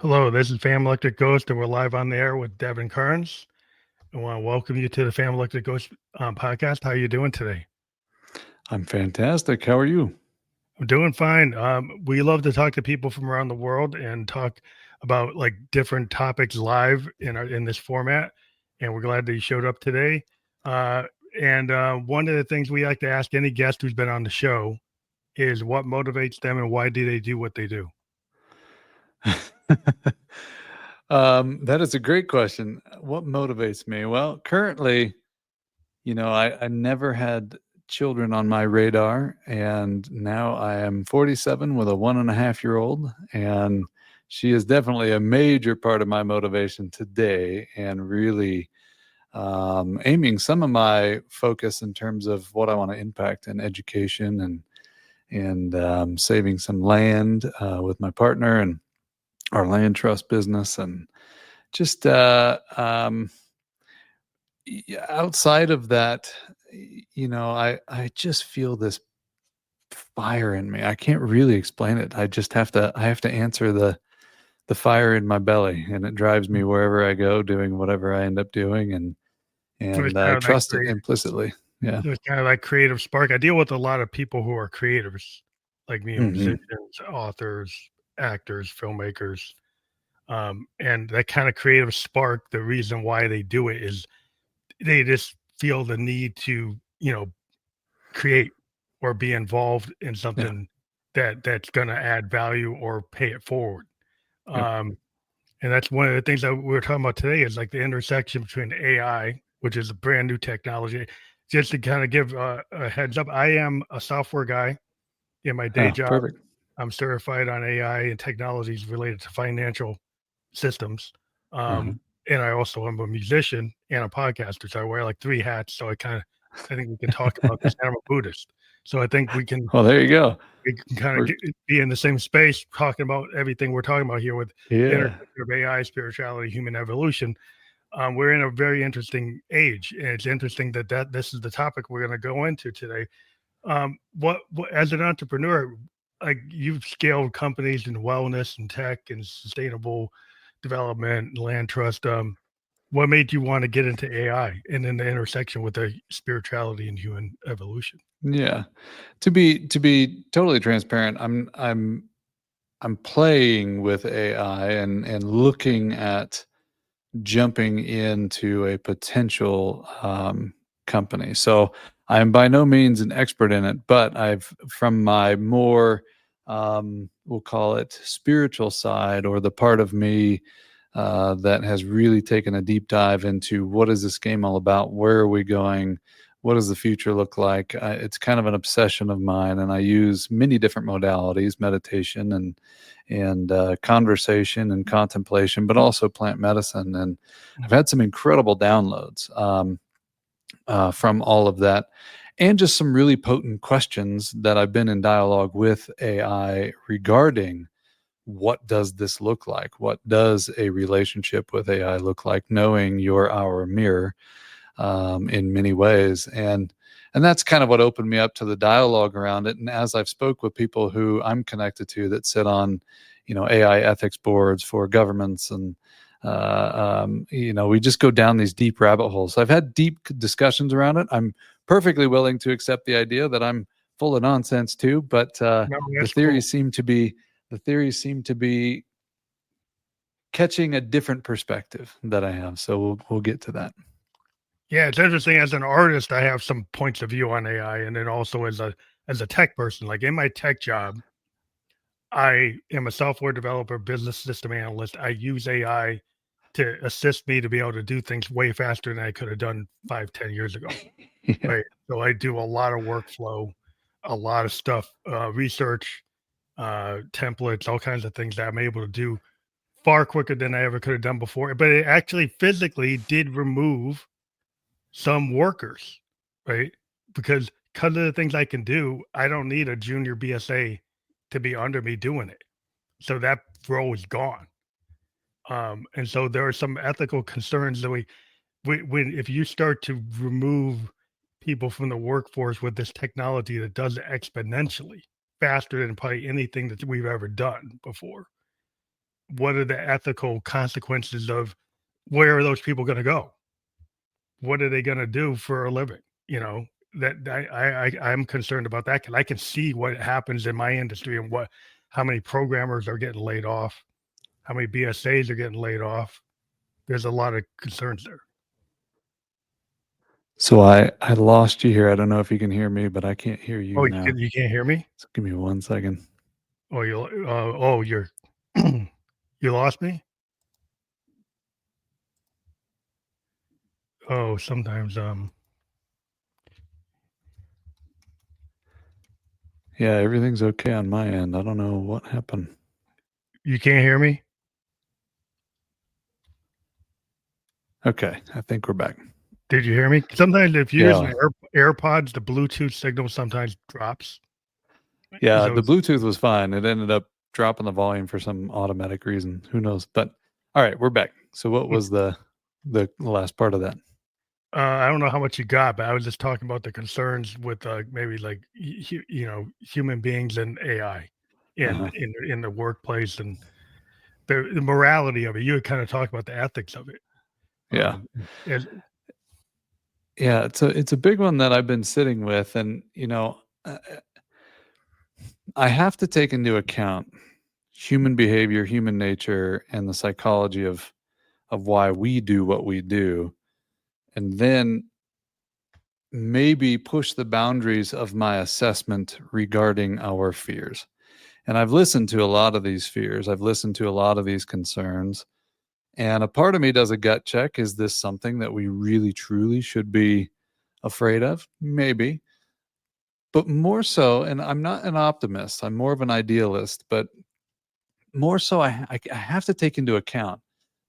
Hello, this is Fam Electric Ghost, and we're live on the air with Devon Kerns. I want to welcome you to the Fam Electric Ghost podcast. How are you doing today? I'm fantastic. How are you? I'm doing fine. We love to talk to people from around the world and talk about like different topics live in this format. And we're glad that you showed up today. Uh, and one of the things we like to ask any guest who's been on the show is what motivates them and why do they do what they do? That is a great question. What motivates me? Well, currently, I never had children on my radar, and now I am 47 with a 1.5 year old, and she is definitely a major part of my motivation today, and really aiming some of my focus in terms of what I want to impact in education and saving some land with my partner and our land trust business, and just outside of that, I just feel this fire in me. I can't really explain it. I have to answer the fire in my belly, and it drives me wherever I go, doing whatever I end up doing, and So it's and I kind of like trust it implicitly. Yeah. so it's kind of like creative spark. I deal with a lot of people who are creators, like Hmm. musicians, authors, actors, filmmakers, and that kind of creative spark. The reason why they do it is they just feel the need to, create or be involved in Yeah. something that's going to add value or pay it forward. Yep. Um, and that's one of the things that we're talking about today is like the intersection between AI, which is a brand new technology. Just to kind of give a heads up, I am a software guy in my day Oh, job. perfect. I'm certified on AI and technologies related to financial systems. Uh-huh. And I also am a musician and a podcaster. So I wear like three hats. So I think we can talk about this. And I'm a Buddhist. So I think Well, there you go. we can kind of We're be in the same space talking about everything we're talking about here with the Yeah. intersection of AI, spirituality, human evolution. We're in a very interesting age, and it's interesting that this is the topic we're going to go into today. What as an entrepreneur, like you've scaled companies in wellness and tech and sustainable development and land trust. What made you want to get into AI and then the intersection with the spirituality and human evolution? Yeah. To be totally transparent, I'm playing with AI and looking at jumping into a potential company. So I'm by no means an expert in it, but I've from my more we'll call it spiritual side, or the part of me that has really taken a deep dive into what is this game all about? Where are we going? What does the future look like? It's kind of an obsession of mine, and I use many different modalities: meditation and conversation and contemplation, but also plant medicine. And I've had some incredible downloads from all of that, and just some really potent questions that I've been in dialogue with AI regarding what does this look like? What does a relationship with AI look like? Knowing you're our mirror in many ways, and that's kind of what opened me up to the dialogue around it. And as I've spoke with people who I'm connected to that sit on, AI ethics boards for governments, and we just go down these deep rabbit holes. So I've had deep discussions around it. I'm perfectly willing to accept the idea that I'm full of nonsense too, but No, the that's cool. theories seem to be the theories seem to be catching a different perspective that I have. So we'll get to that. Yeah, it's interesting. As an artist, I have some points of view on AI, and then also as a tech person, like in my tech job, I am a software developer, business system analyst. I use AI to assist me to be able to do things way faster than I could have done 5, 10 years ago. Yeah. Right. So I do a lot of workflow, a lot of stuff, research, templates, all kinds of things that I'm able to do far quicker than I ever could have done before. But it actually physically did remove some workers, right? Because of the things I can do, I don't need a junior BSA to be under me doing it. So that role is gone. And so there are some ethical concerns that when if you start to remove people from the workforce with this technology that does it exponentially faster than probably anything that we've ever done before. what are the ethical consequences of where are those people going to go? What are they going to do for a living? You know, that I'm concerned about that because I can see what happens in my industry and how many programmers are getting laid off, how many BSAs are getting laid off. There's a lot of concerns there. So I lost you here. I don't know if you can hear me, but I can't hear you Oh, now. you can't hear me? So give me 1 second. Oh, you're you lost me? Oh, sometimes Yeah, everything's okay on my end. I don't know what happened. you can't hear me? Okay, I think we're back. Did you hear me? Sometimes if you're Yeah. using AirPods, the Bluetooth signal sometimes drops. Yeah, So the Bluetooth was fine. It ended up dropping the volume for some automatic reason. Who knows? But all right, we're back. So what was the last part of that? I don't know how much you got, but I was just talking about the concerns with maybe like human beings and AI Uh-huh. in the workplace and the morality of it. You had kind of talked about the ethics of it. Yeah. And Yeah, it's a big one that I've been sitting with, and I have to take into account human behavior, human nature, and the psychology of why we do what we do, and then maybe push the boundaries of my assessment regarding our fears. And I've listened to a lot of these fears. I've listened to a lot of these concerns. And a part of me does a gut check. Is this something that we really, truly should be afraid of? Maybe. But more so, and I'm not an optimist, I'm more of an idealist, but more so, I have to take into account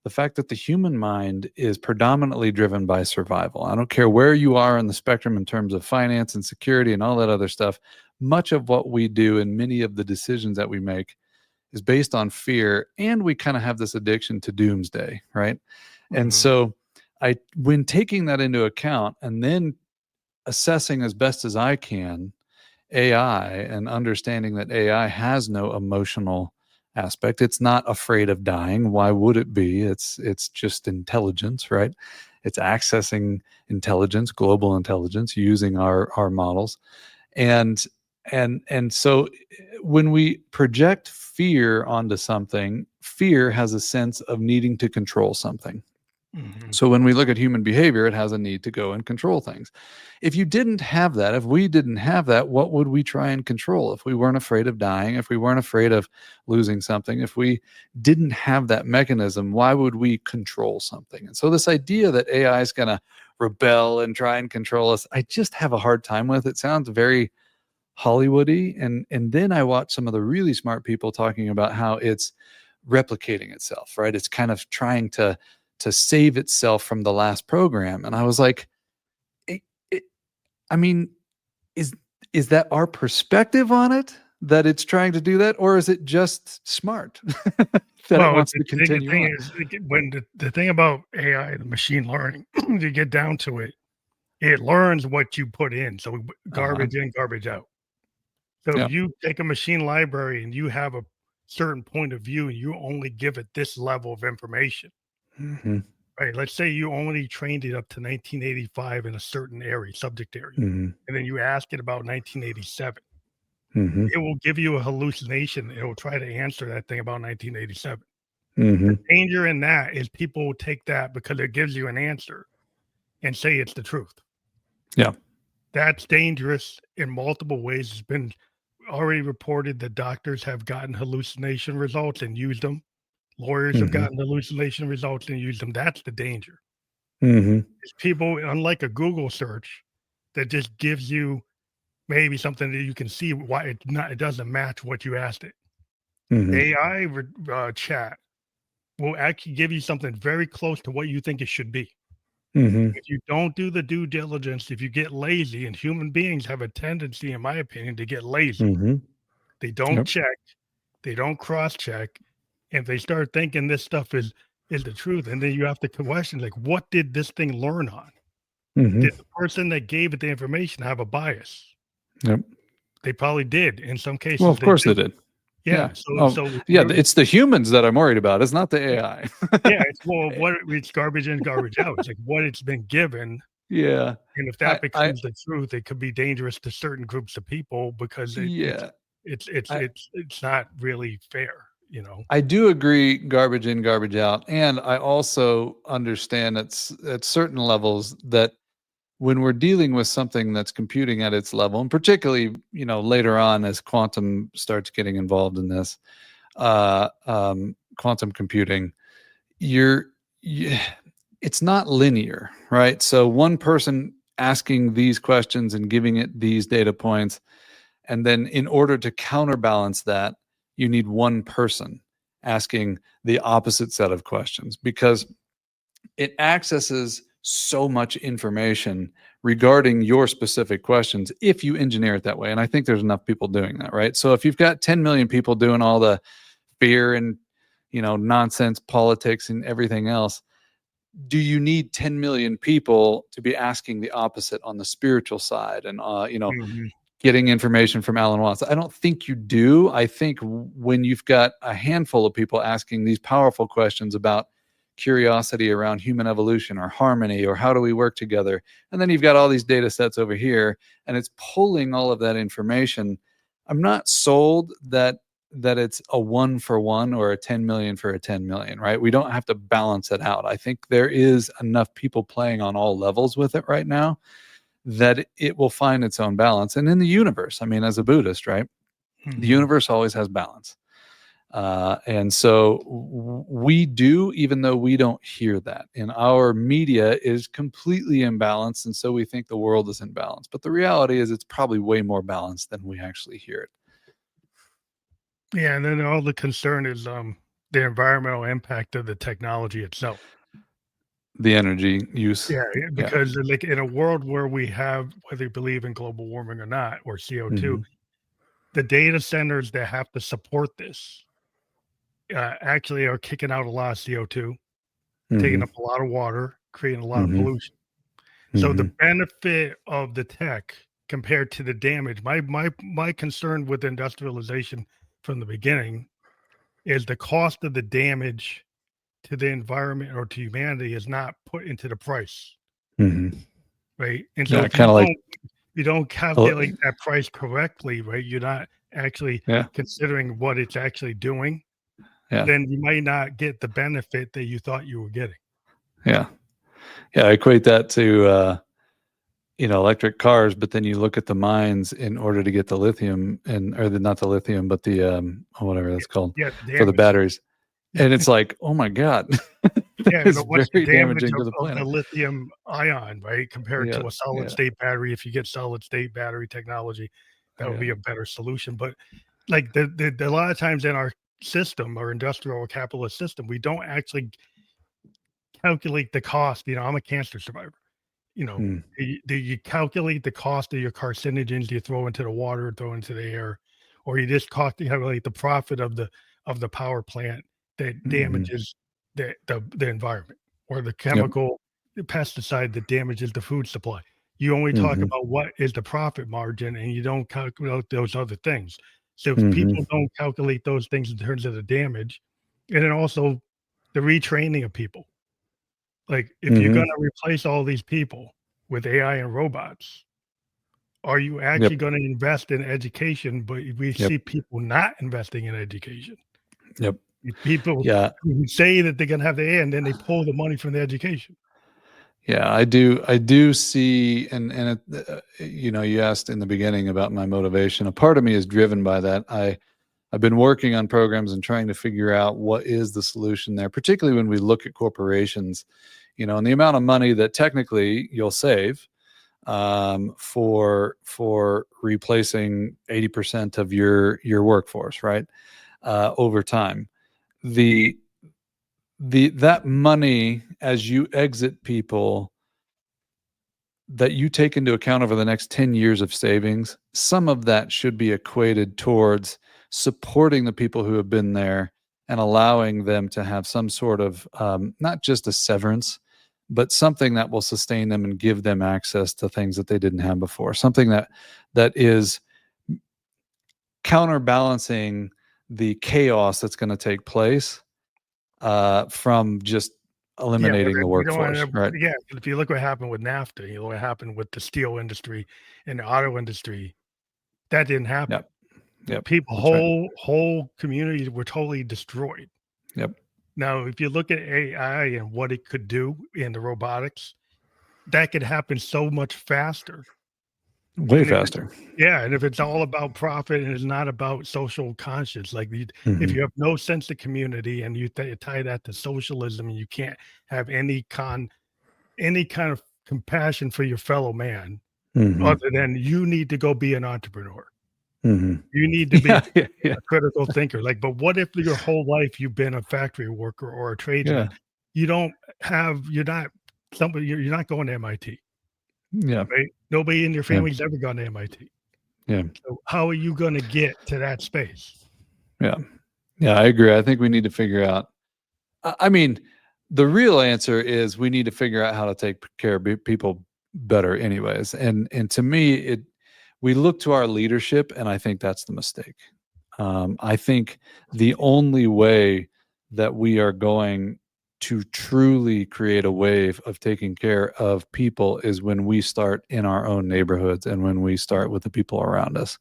the fact that the human mind is predominantly driven by survival. I don't care where you are in the spectrum in terms of finance and security and all that other stuff. Much of what we do and many of the decisions that we make is based on fear, and we kind of have this addiction to doomsday, right? And so when taking that into account and then assessing as best as I can AI and understanding that AI has no emotional aspect. It's not afraid of dying. Why would it be? It's just intelligence, right? It's accessing intelligence, global intelligence, using our models. And so when we project fear onto something, fear has a sense of needing to control something. So when we look at human behavior, it has a need to go and control things. If you didn't have that, if we didn't have that, what would we try and control? If we weren't afraid of dying, if we weren't afraid of losing something, if we didn't have that mechanism, why would we control something? And so this idea that AI is going to rebel and try and control us, I just have a hard time with. It sounds very Hollywoody. And then I watch some of the really smart people talking about how it's replicating itself, right? It's kind of trying to save itself from the last program. And I was like, I mean, is that our perspective on it, that it's trying to do that, or is it just smart that it wants to continue on? Is, when the thing about AI, the machine learning, to get down to it, it learns what you put in. So garbage in, garbage out. So if you take a machine library and you have a certain point of view and you only give it this level of information, right? Let's say you only trained it up to 1985 in a certain area, subject area, and then you ask it about 1987. It will give you a hallucination. It will try to answer that thing about 1987. The danger in that is people will take that because it gives you an answer and say it's the truth. Yeah. That's dangerous in multiple ways. It's been already reported that doctors have gotten hallucination results and used them. Lawyers have gotten hallucination results and used them. That's the danger. It's people, unlike a Google search, that just gives you maybe something that you can see why it doesn't match what you asked it. AI chat will actually give you something very close to what you think it should be. If you don't do the due diligence, if you get lazy, and human beings have a tendency, in my opinion, to get lazy. They don't check, they don't cross-check, and they start thinking this stuff is the truth, and then you have to question, like, what did this thing learn on? Did the person that gave it the information have a bias? Yep. They probably did. In some cases, Well, of course they did. Yeah. Yeah. So Oh, so yeah. you're It's the humans that I'm worried about. It's not the AI. yeah, it's more of what it's garbage in, garbage out. It's like what it's been given, Yeah. and if I, that I, becomes the truth, it could be dangerous to certain groups of people because yeah. I, it's not really fair, you know? I do agree, garbage in, garbage out, and I also understand at certain levels that when we're dealing with something that's computing at its level, and particularly, later on as quantum starts getting involved in this, quantum computing, you're, you, it's not linear, right? So one person asking these questions and giving it these data points, and then in order to counterbalance that, you need one person asking the opposite set of questions because it accesses so much information regarding your specific questions if you engineer it that way. And I think there's enough people doing that, right? So if you've got 10 million people doing all the fear and nonsense politics and everything else, do you need 10 million people to be asking the opposite on the spiritual side and Mhm. getting information from Alan Watts? I don't think you do. I think when you've got a handful of people asking these powerful questions about curiosity around human evolution or harmony or how do we work together, and then you've got all these data sets over here and it's pulling all of that information, I'm not sold that it's a 1 for 1 or a 10 million for a 10 million, right? We don't have to balance it out. I think there is enough people playing on all levels with it right now that it will find its own balance. And in the universe, I mean, as a Buddhist, right, the Mhm. universe always has balance. And so we do, even though we don't hear that. And our media is completely imbalanced. And so we think the world is in balance. But the reality is it's probably way more balanced than we actually hear it. Yeah, and then all the concern is, the environmental impact of the technology itself. The energy use. Yeah, Yeah. because, like, in a world where we have whether you believe in global warming or not, or CO2, Mm-hmm. the data centers that have to support this, actually are kicking out a lot of CO2, taking Mm-hmm. up a lot of water, creating a lot of Mm-hmm. pollution. So the Mm-hmm. benefit of the tech compared to the damage, my concern with industrialization from the beginning is the cost of the damage to the environment or to humanity is not put into the price, Mm-hmm. right? And so Yeah. if Kind of like, you don't calculate that price correctly, right, you're not actually yeah. considering what it's actually doing, Yeah. then you might not get the benefit that you thought you were getting. Yeah. Yeah. I equate that to, electric cars, but then you look at the mines in order to get the lithium not the lithium, but the, whatever that's called Yeah, the for the damage. batteries. And it's like, oh my God, that Yeah, is what's the very damage damaging to the of the planet. lithium ion, right, compared Yeah. to a solid Yeah. state battery? If you get solid state battery technology, that would Yeah. be a better solution. But like the a lot of times in our system, our industrial or capitalist system, we don't actually calculate the cost. I'm a cancer survivor. Mm. Do you calculate the cost of your carcinogens you throw into the water, throw into the air, or you just calculate the profit of the power plant that Hmm. damages the environment, or the Yep. chemical the pesticide that damages the food supply? You only talk Hmm. about what is the profit margin, and you don't calculate those other things. So if Hmm. people don't calculate those things in terms of the damage, and then also the retraining of people, like, if you're Hmm. gonna replace all these people with AI and robots, are you Yep. actually gonna invest in education? But we Yep. see people not investing in education. Yep. People Yeah. who say that they're gonna have the AI, and then they pull the money from the education. Yeah, I do see, and you asked in the beginning about my motivation. A part of me is driven by that. I've been working on programs and trying to figure out what is the solution there, particularly when we look at corporations, and the amount of money that technically you'll save, for replacing 80% of your workforce, right? Over time, the that money as you exit people that you take into account over the next 10 years of savings, some of that should be equated towards supporting the people who have been there and allowing them to have some sort of, not just a severance, but something that will sustain them and give them access to things that they didn't have before. Something that is counterbalancing the chaos that's going to take place from just Yeah, but eliminating the then you don't workforce, end up, right? yeah, if you look what happened with NAFTA, you know what happened with the steel industry and the auto industry, that didn't happen. Yep. Yep. People, That's right. whole communities were totally destroyed. Yep. Now, if you look at AI and what it could do in the robotics, that could happen so much faster. Way And if it's, faster. yeah, and if it's all about profit and it's not about social conscience, like if you Mm-hmm. have no sense of community and you tie that to socialism and you can't have any kind of compassion for your fellow man, Mm-hmm. other than you need to go be an entrepreneur. Mm-hmm. You need to be Yeah. Yeah. Yeah. a critical thinker. Like, but what if your whole life you've been a factory worker or a tradesman? Yeah. You don't have, you're not somebody, you're not going to MIT, Yeah. right? Nobody in your Yeah. family's ever gone to MIT. Yeah. So how are you going to get to that space? Yeah. Yeah. I agree. I think we need to figure out. I mean, the real answer is we need to figure out how to take care of people better, anyways. And to me, we look to our leadership, and I think that's the mistake. I think the only way that we are going to truly create a wave of taking care of people is when we start in our own neighborhoods and when we start with the people around us.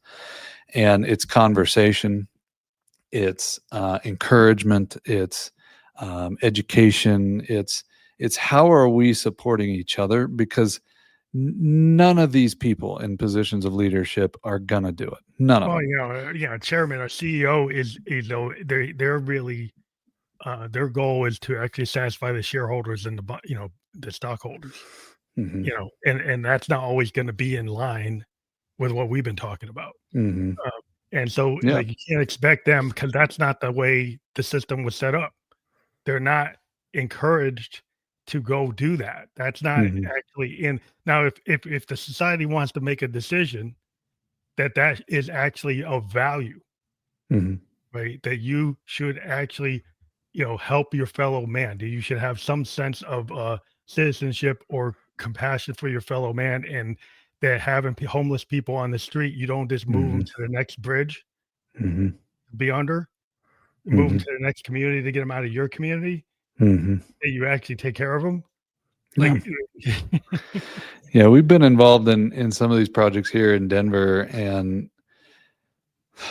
And it's conversation, it's encouragement, it's education, it's how are we supporting each other, because none of these people in positions of leadership are gonna do it. None of Well, them. you know, yeah, chairman or CEO is, you know, they're really their goal is to actually satisfy the shareholders and you know, the stockholders. Mm-hmm. You know, and that's not always going to be in line with what we've been talking about. Mm-hmm. Uh, and so, Yeah. like, you can't expect them because that's not the way the system was set up. They're not encouraged to go do that. That's not Mm-hmm. actually in now. If the society wants to make a decision that is actually of value, Mm-hmm. right? That you should actually, you know, help your fellow man. That you should have some sense of citizenship or compassion for your fellow man, and that having homeless people on the street, you don't just move them Mm-hmm. to the next bridge Mm-hmm. to be under, move them Mm-hmm. to the next community to get them out of your community. Mm-hmm. That you actually take care of them. Yeah. Like, Yeah, we've been involved in some of these projects here in Denver, and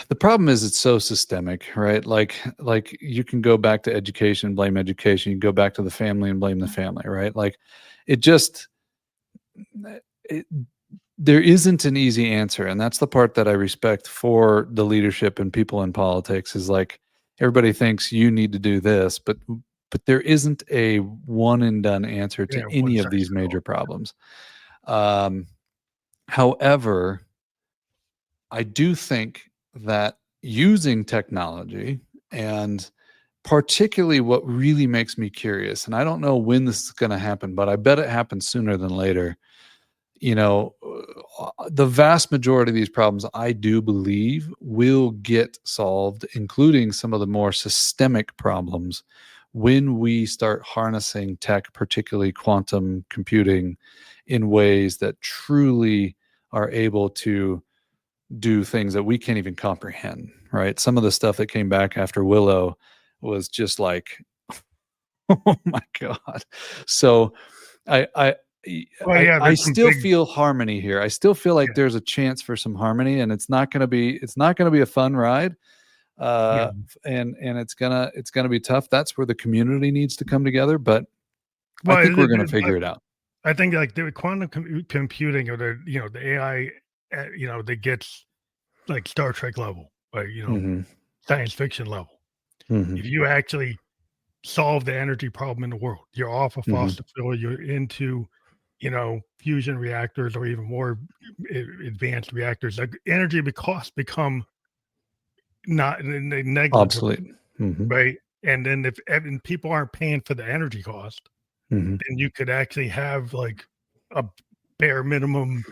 the problem is it's so systemic, right? Like you can go back to education, blame education. You can go back to the family and blame the family, right? Like it just it, there isn't an easy answer, and that's the part that I respect for the leadership and people in politics is like everybody thinks you need to do this, but there isn't a one and done answer to yeah, one any of size these fit all. major problems. Um, However, I do think that using technology, and particularly what really makes me curious, and I don't know when this is going to happen, but I bet it happens sooner than later. You know, the vast majority of these problems, I do believe, will get solved, including some of the more systemic problems, when we start harnessing tech, particularly quantum computing, in ways that truly are able to do things that we can't even comprehend, right? Some of the stuff that came back after Willow was just like, oh my God. So I, I, Well, yeah, I there's some still big, feel harmony here. I still feel like yeah, there's a chance for some harmony, and it's not going to be a fun ride. yeah. And it's gonna be tough. That's where the community needs to come together. But I Well, think we're going to figure it out. I think like the quantum computing or the, you know, the AI, you know, that gets like Star Trek level, like, you know, Mm-hmm. science fiction level. Mm-hmm. If you actually solve the energy problem in the world, you're off of Mm-hmm. fossil fuel, you're into, you know, fusion reactors or even more advanced reactors. Like energy costs become not negligible, Obsolete. Mm-hmm. right? And then if and people aren't paying for the energy cost, Mm-hmm. then you could actually have like a bare minimum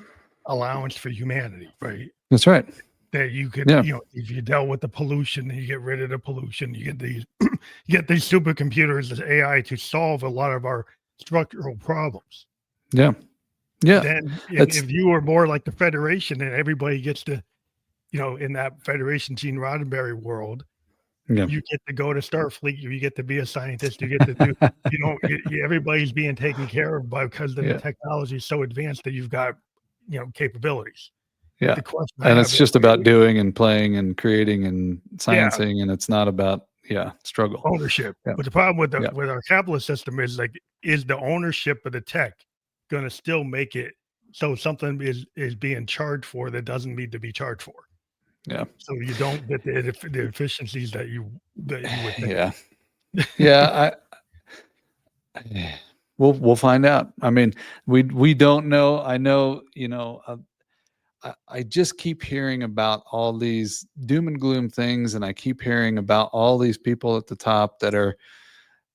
allowance for humanity, right? That's right. That you could, Yeah. you know, if you dealt with the pollution, you get rid of the pollution, you get these you get these supercomputers, this AI to solve a lot of our structural problems. Yeah. Yeah. Then That's if you were more like the Federation and everybody gets to, you know, in that Federation Gene Roddenberry world, Yeah. You get to go to Starfleet, you get to be a scientist, you get to do, everybody's being taken care of because the Yeah. technology is so advanced that you've got, capabilities. But Yeah. the question I And have it's is, just about doing and playing and creating and yeah, sciencing, and it's not about struggle. ownership. Yeah. But the problem with Yeah. our capitalist system is like, is the ownership of the tech gonna still make it so something is being charged for that doesn't need to be charged for? Yeah. So you don't get the efficiencies that you would think. Yeah. Yeah. We'll find out. I mean, we don't know. I know, I just keep hearing about all these doom and gloom things, and I keep hearing about all these people at the top that are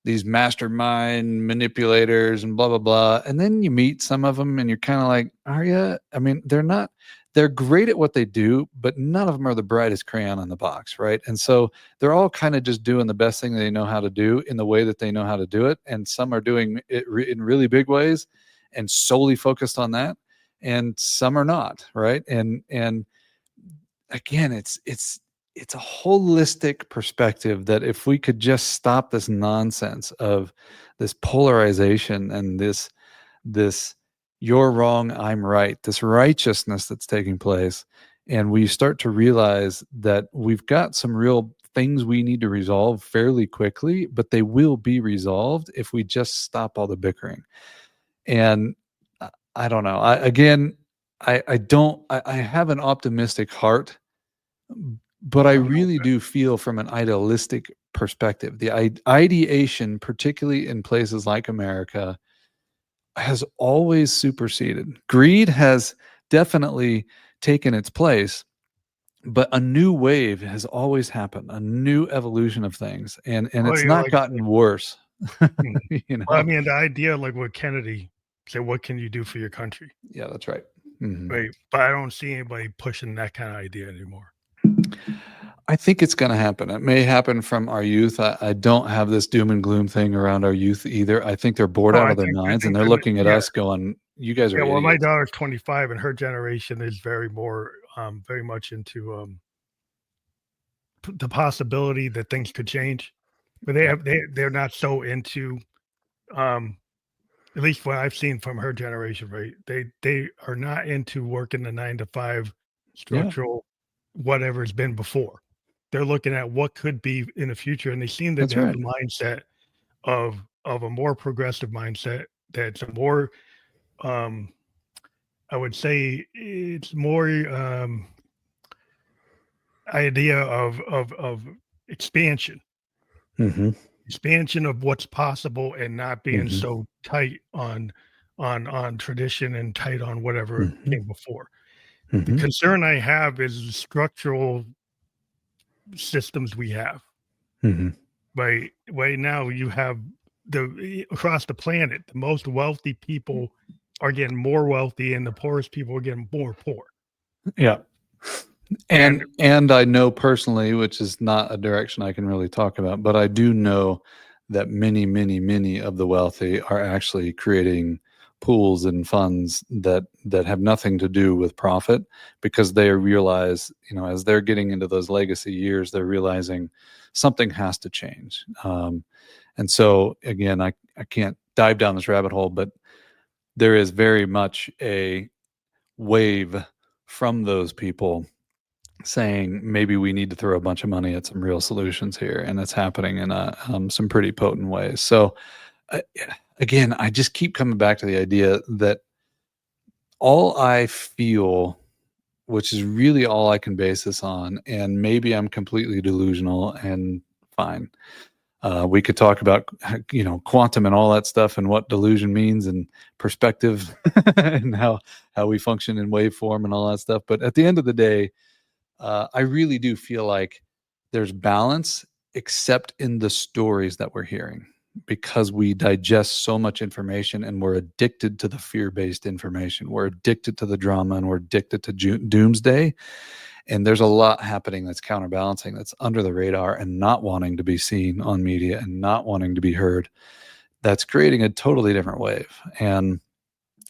these mastermind manipulators and blah blah blah. And then you meet some of them, and you're kind of like, are you? I mean, they're not. They're great at what they do, but none of them are the brightest crayon in the box, right? And so they're all kind of just doing the best thing they know how to do in the way that they know how to do it. And some are doing it in really big ways and solely focused on that, and some are not, right? And again, it's a holistic perspective that if we could just stop this nonsense of this polarization and this you're wrong, I'm right, this righteousness that's taking place, and we start to realize that we've got some real things we need to resolve fairly quickly, but they will be resolved if we just stop all the bickering. And I don't know. I have an optimistic heart, but I I don't know. really do feel from an idealistic perspective, the ideation, particularly in places like America, has always superseded. Greed has definitely taken its place, but a new wave has always happened, a new evolution of things, and Well, it's not like, gotten worse. mm. you Well, I know? mean, the idea, like what Kennedy said, "What can you do for your country?" Yeah, that's right. Mhm. Right, but I don't see anybody pushing that kind of idea anymore. I think it's going to happen. It may happen from our youth. I don't have this doom and gloom thing around our youth either. I think they're bored Oh, out I of their think I minds and think they're that looking at yeah, us going, "You guys are yeah, well, my idiots." daughter's 25, and her generation is very much into, the possibility that things could change, but Yeah. they're not so into, um at least what I've seen from her generation, right? They are not into working the 9 to 5 Yeah. structural whatever's been before. They're looking at what could be in the future, and they seem to That's have right. the mindset of a more progressive mindset that's a more, um, I would say it's more, idea of expansion. Mhm. Expansion of what's possible and not being Mhm. so tight on tradition and tight on whatever Mhm. came before. The Mhm. concern I have is the structural systems we have. Mhm. Right now, you have across the planet, the most wealthy people are getting more wealthy, and the poorest people are getting more poor. Yeah. And And I know personally, which is not a direction I can really talk about, but I do know that many, many, many of the wealthy are actually creating pools and funds that have nothing to do with profit, because they realize, as they're getting into those legacy years, they're realizing something has to change. And so again, I can't dive down this rabbit hole, but there is very much a wave from those people saying maybe we need to throw a bunch of money at some real solutions here, and it's happening in some pretty potent ways. So uh, again, I just keep coming back to the idea that all I feel, which is really all I can base this on, and maybe I'm completely delusional, and fine. We could talk about quantum and all that stuff and what delusion means and perspective and how we function in waveform and all that stuff. But at the end of the day, I really do feel like there's balance, except in the stories that we're hearing, because we digest so much information and we're addicted to the fear-based information. We're addicted to the drama and we're addicted to doomsday. And there's a lot happening that's counterbalancing, that's under the radar and not wanting to be seen on media and not wanting to be heard. That's creating a totally different wave, and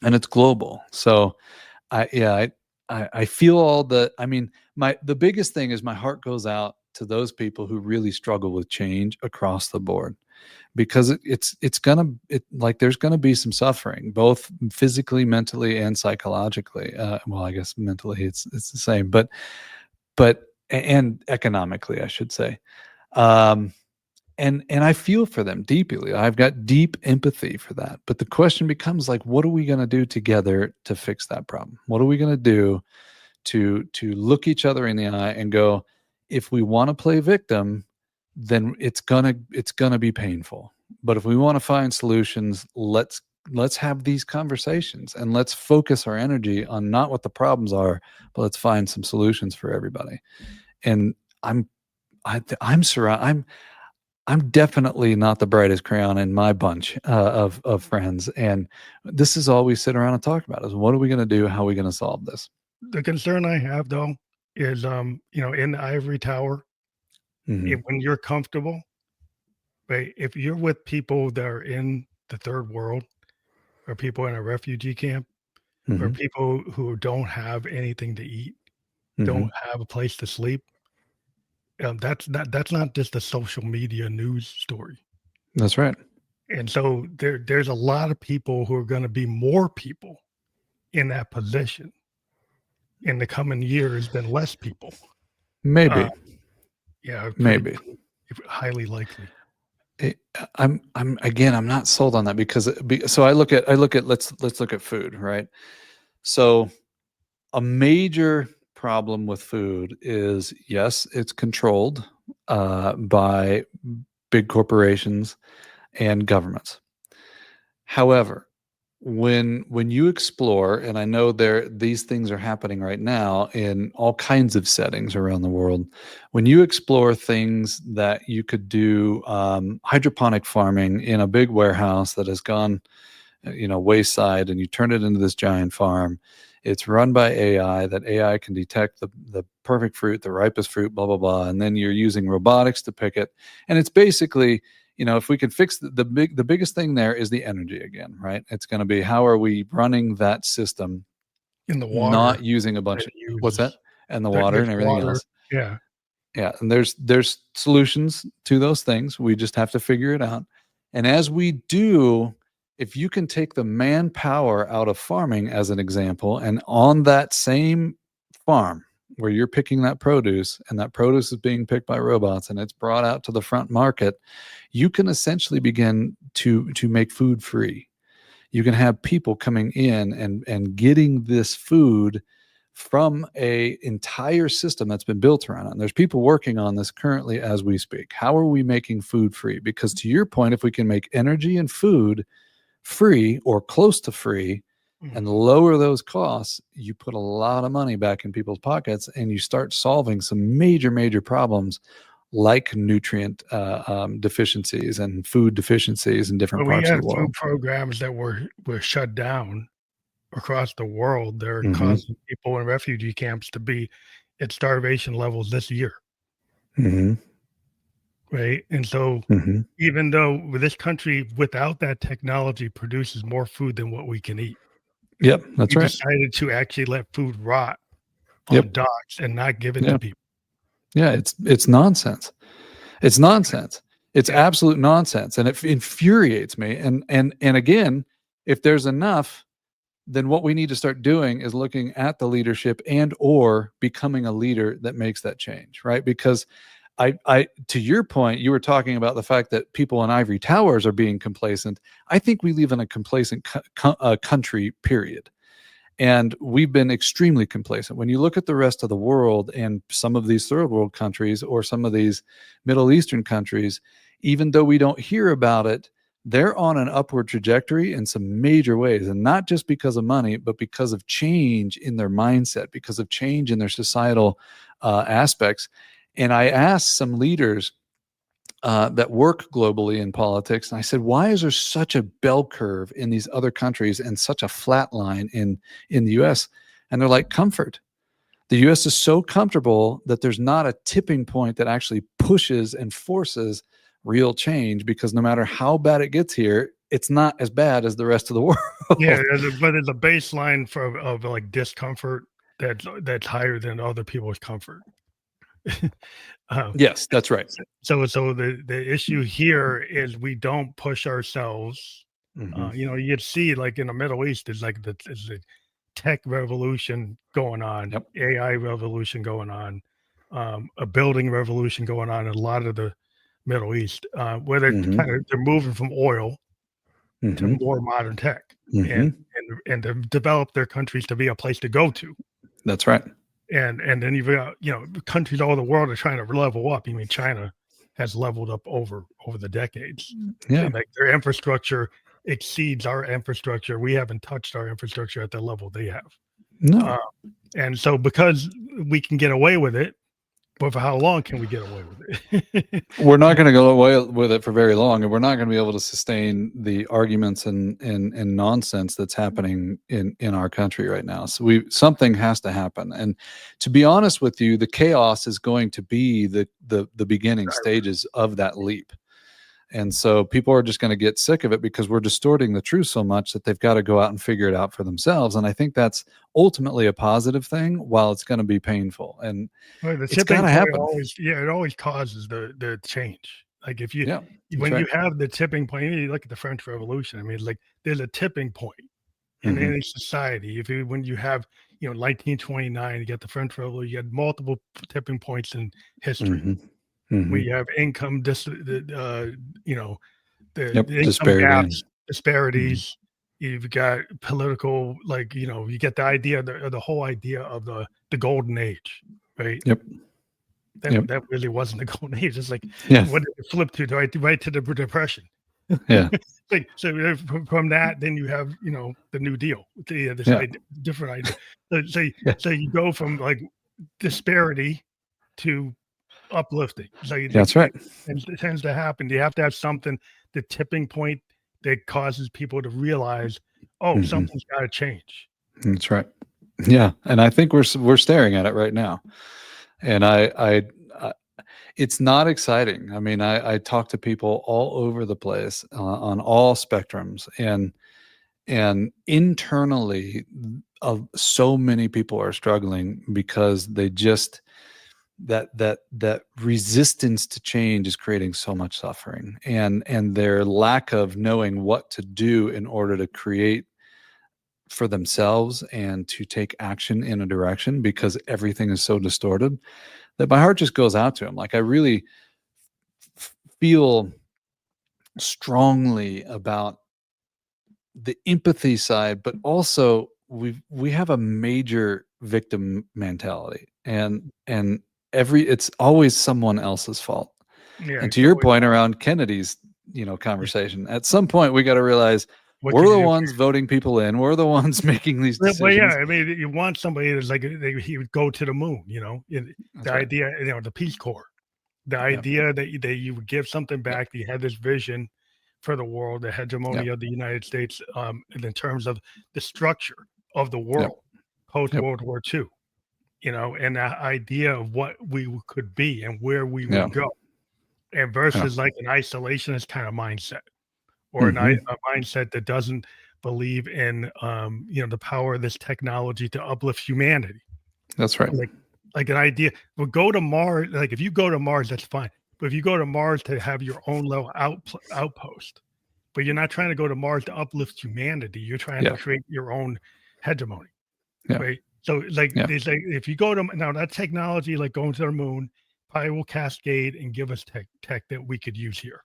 it's global. So I feel all the. I mean, the biggest thing is my heart goes out to those people who really struggle with change across the board, because it's gonna like there's gonna be some suffering, both physically, mentally, and psychologically. Well, I guess mentally it's the same, but and economically, I should say. Um, and I feel for them deeply. I've got deep empathy for that. But the question becomes, like, what are we going to do together to fix that problem? What are we going to do to look each other in the eye and go, if we want to play victim, then it's gonna be painful. But if we want to find solutions, let's have these conversations, and let's focus our energy on not what the problems are, but let's find some solutions for everybody. And I'm definitely not the brightest crayon in my bunch of friends. And this is all we sit around and talk about: is what are we going to do? How are we going to solve this? The concern I have though is, in the ivory tower, Mm-hmm. when you're comfortable, right? If you're with people that are in the third world, or people in a refugee camp, or Mm-hmm. people who don't have anything to eat, Mm-hmm. don't have a place to sleep, that's not just a social media news story. That's right. And so there's a lot of people who are going to be more people in that position in the coming years than less people. Uh, Maybe. yeah, Maybe. highly likely. I'm again, I'm not sold on that, because so I look at let's look at food, right? So a major problem with food is, yes, it's controlled by big corporations and governments. However, when you explore, and I know these things are happening right now in all kinds of settings around the world, when you explore things that you could do, hydroponic farming in a big warehouse that has gone wayside, and you turn it into this giant farm. It's run by AI. That AI can detect the perfect fruit, the ripest fruit, blah blah blah, and then you're using robotics to pick it. And it's basically, if we could fix the biggest thing there is the energy again, right? It's going to be, how are we running that system, In the water not using a bunch that of, what's that, uses and the water there's and everything water. else. Yeah. Yeah, and there's solutions to those things. We just have to figure it out. And as we do, if you can take the manpower out of farming as an example, and on that same farm where you're picking that produce, and that produce is being picked by robots, and it's brought out to the front market, you can essentially begin to make food free. You can have people coming in and getting this food from a entire system that's been built around it. And there's people working on this currently as we speak. How are we making food free? Because to your point, if we can make energy and food free or close to free and lower those costs, you put a lot of money back in people's pockets, and you start solving some major problems, like nutrient deficiencies and food deficiencies in different But we parts of had the food world. programs that were shut down across the world. They're Mm-hmm. causing people in refugee camps to be at starvation levels this year, Mm-hmm. right? And so, Mm-hmm. even though this country, without that technology, produces more food than what we can eat, Yep, that's we right. decided to actually let food rot Yep. on docks and not give it Yeah. to people. Yeah, it's nonsense. It's nonsense. It's Yeah. absolute nonsense, and it infuriates me. And again, if there's enough, then what we need to start doing is looking at the leadership and or becoming a leader that makes that change, right? Because I to your point, you were talking about the fact that people in ivory towers are being complacent. I think we live in a complacent country, period. And we've been extremely complacent. When you look at the rest of the world and some of these third world countries or some of these Middle Eastern countries, even though we don't hear about it, they're on an upward trajectory in some major ways. And not just because of money, but because of change in their mindset, because of change in their societal aspects. And I asked some leaders that work globally in politics. And I said, why is there such a bell curve in these other countries and such a flat line in the US? And they're like, comfort. The US is so comfortable that there's not a tipping point that actually pushes and forces real change, because no matter how bad it gets here, it's not as bad as the rest of the world. Yeah, but there's a baseline of like discomfort that's higher than other people's comfort. um, Yes, that's right. so the issue here is we don't push ourselves. Hmm. You'd see like in the Middle East, there's the tech revolution going on, Yep. AI revolution going on, a building revolution going on in a lot of the Middle East, where Hmm. they're moving from oil to Hmm. more modern tech and Hmm. and to develop their countries to be a place to go to. That's right. And then you've got, countries all over the world are trying to level up. I mean, China has leveled up over the decades. Yeah. Like their infrastructure exceeds our infrastructure. We haven't touched our infrastructure at the level they have. No. Uh, and so because we can get away with it, but for how long can we get away with it? We're not going to go away with it for very long, and we're not going to be able to sustain the arguments and nonsense that's happening in our country right now. So something has to happen. And to be honest with you, the chaos is going to be the beginning stages of that leap. And so people are just going to get sick of it because we're distorting the truth so much that they've got to go out and figure it out for themselves. And I think that's ultimately a positive thing, while it's going to be painful. And Well, the it's got tipping to point happen. it always causes the change. Like if Yeah, that's when you right. have the tipping point, you look at the French Revolution. I mean, like there's a tipping point in Hmm. any society. When you have 1929, you got the French Revolution, you had multiple tipping points in history. Hmm. Hmm. We have income you know Yep. the income Disparity. gaps, Hmm. disparities. You've got political, like you get the idea, the whole idea of the golden age, right? Yep. Yep. That really wasn't the golden age. It's like, Yeah. what did it flip to? Right to the depression. Yeah. Like, so from that, then you have the New Deal, this Yeah. idea, different idea. So Yeah. so you go from like disparity to uplifting. So That's right. it tends to happen. You have to have something, the tipping point that causes people to realize, oh, Hmm. something's got to change. That's right. Yeah. And I think we're staring at it right now. And I it's not exciting. I mean, I talk to people all over the place, on all spectrums, and internally, so many people are struggling because they just that resistance to change is creating so much suffering, and their lack of knowing what to do in order to create for themselves and to take action in a direction, because everything is so distorted, that my heart just goes out to them. Like, I really feel strongly about the empathy side, but also we have a major victim mentality, and it's always someone else's fault. Yeah, And to it's your always point around Kennedy's, conversation, at some point we got to realize what we're could the you do? ones voting people in. We're the ones making these Well, yeah, decisions. I mean, you want somebody that's like he would go to the moon. The That's right. idea, the Peace Corps, the Yep. idea that you would give something Yep. back. You had this vision for the world, the hegemony Yep. of the United States, in terms of the structure of the Yep. world post Yep. World War II. And the idea of what we could be and where we Yeah. would go, and Yeah. versus like an isolationist kind of mindset, or Hmm. a mindset that doesn't believe in the power of this technology to uplift humanity. That's right. Like an idea, well, go to Mars. Like if you go to Mars, that's fine. But if you go to Mars to have your own little outpost, but you're not trying to go to Mars to uplift humanity, you're trying to Yeah. create your own hegemony, Yeah. right? So like Yeah. there's like if you go to now that technology, like going to the moon, probably will cascade and give us tech that we could use here.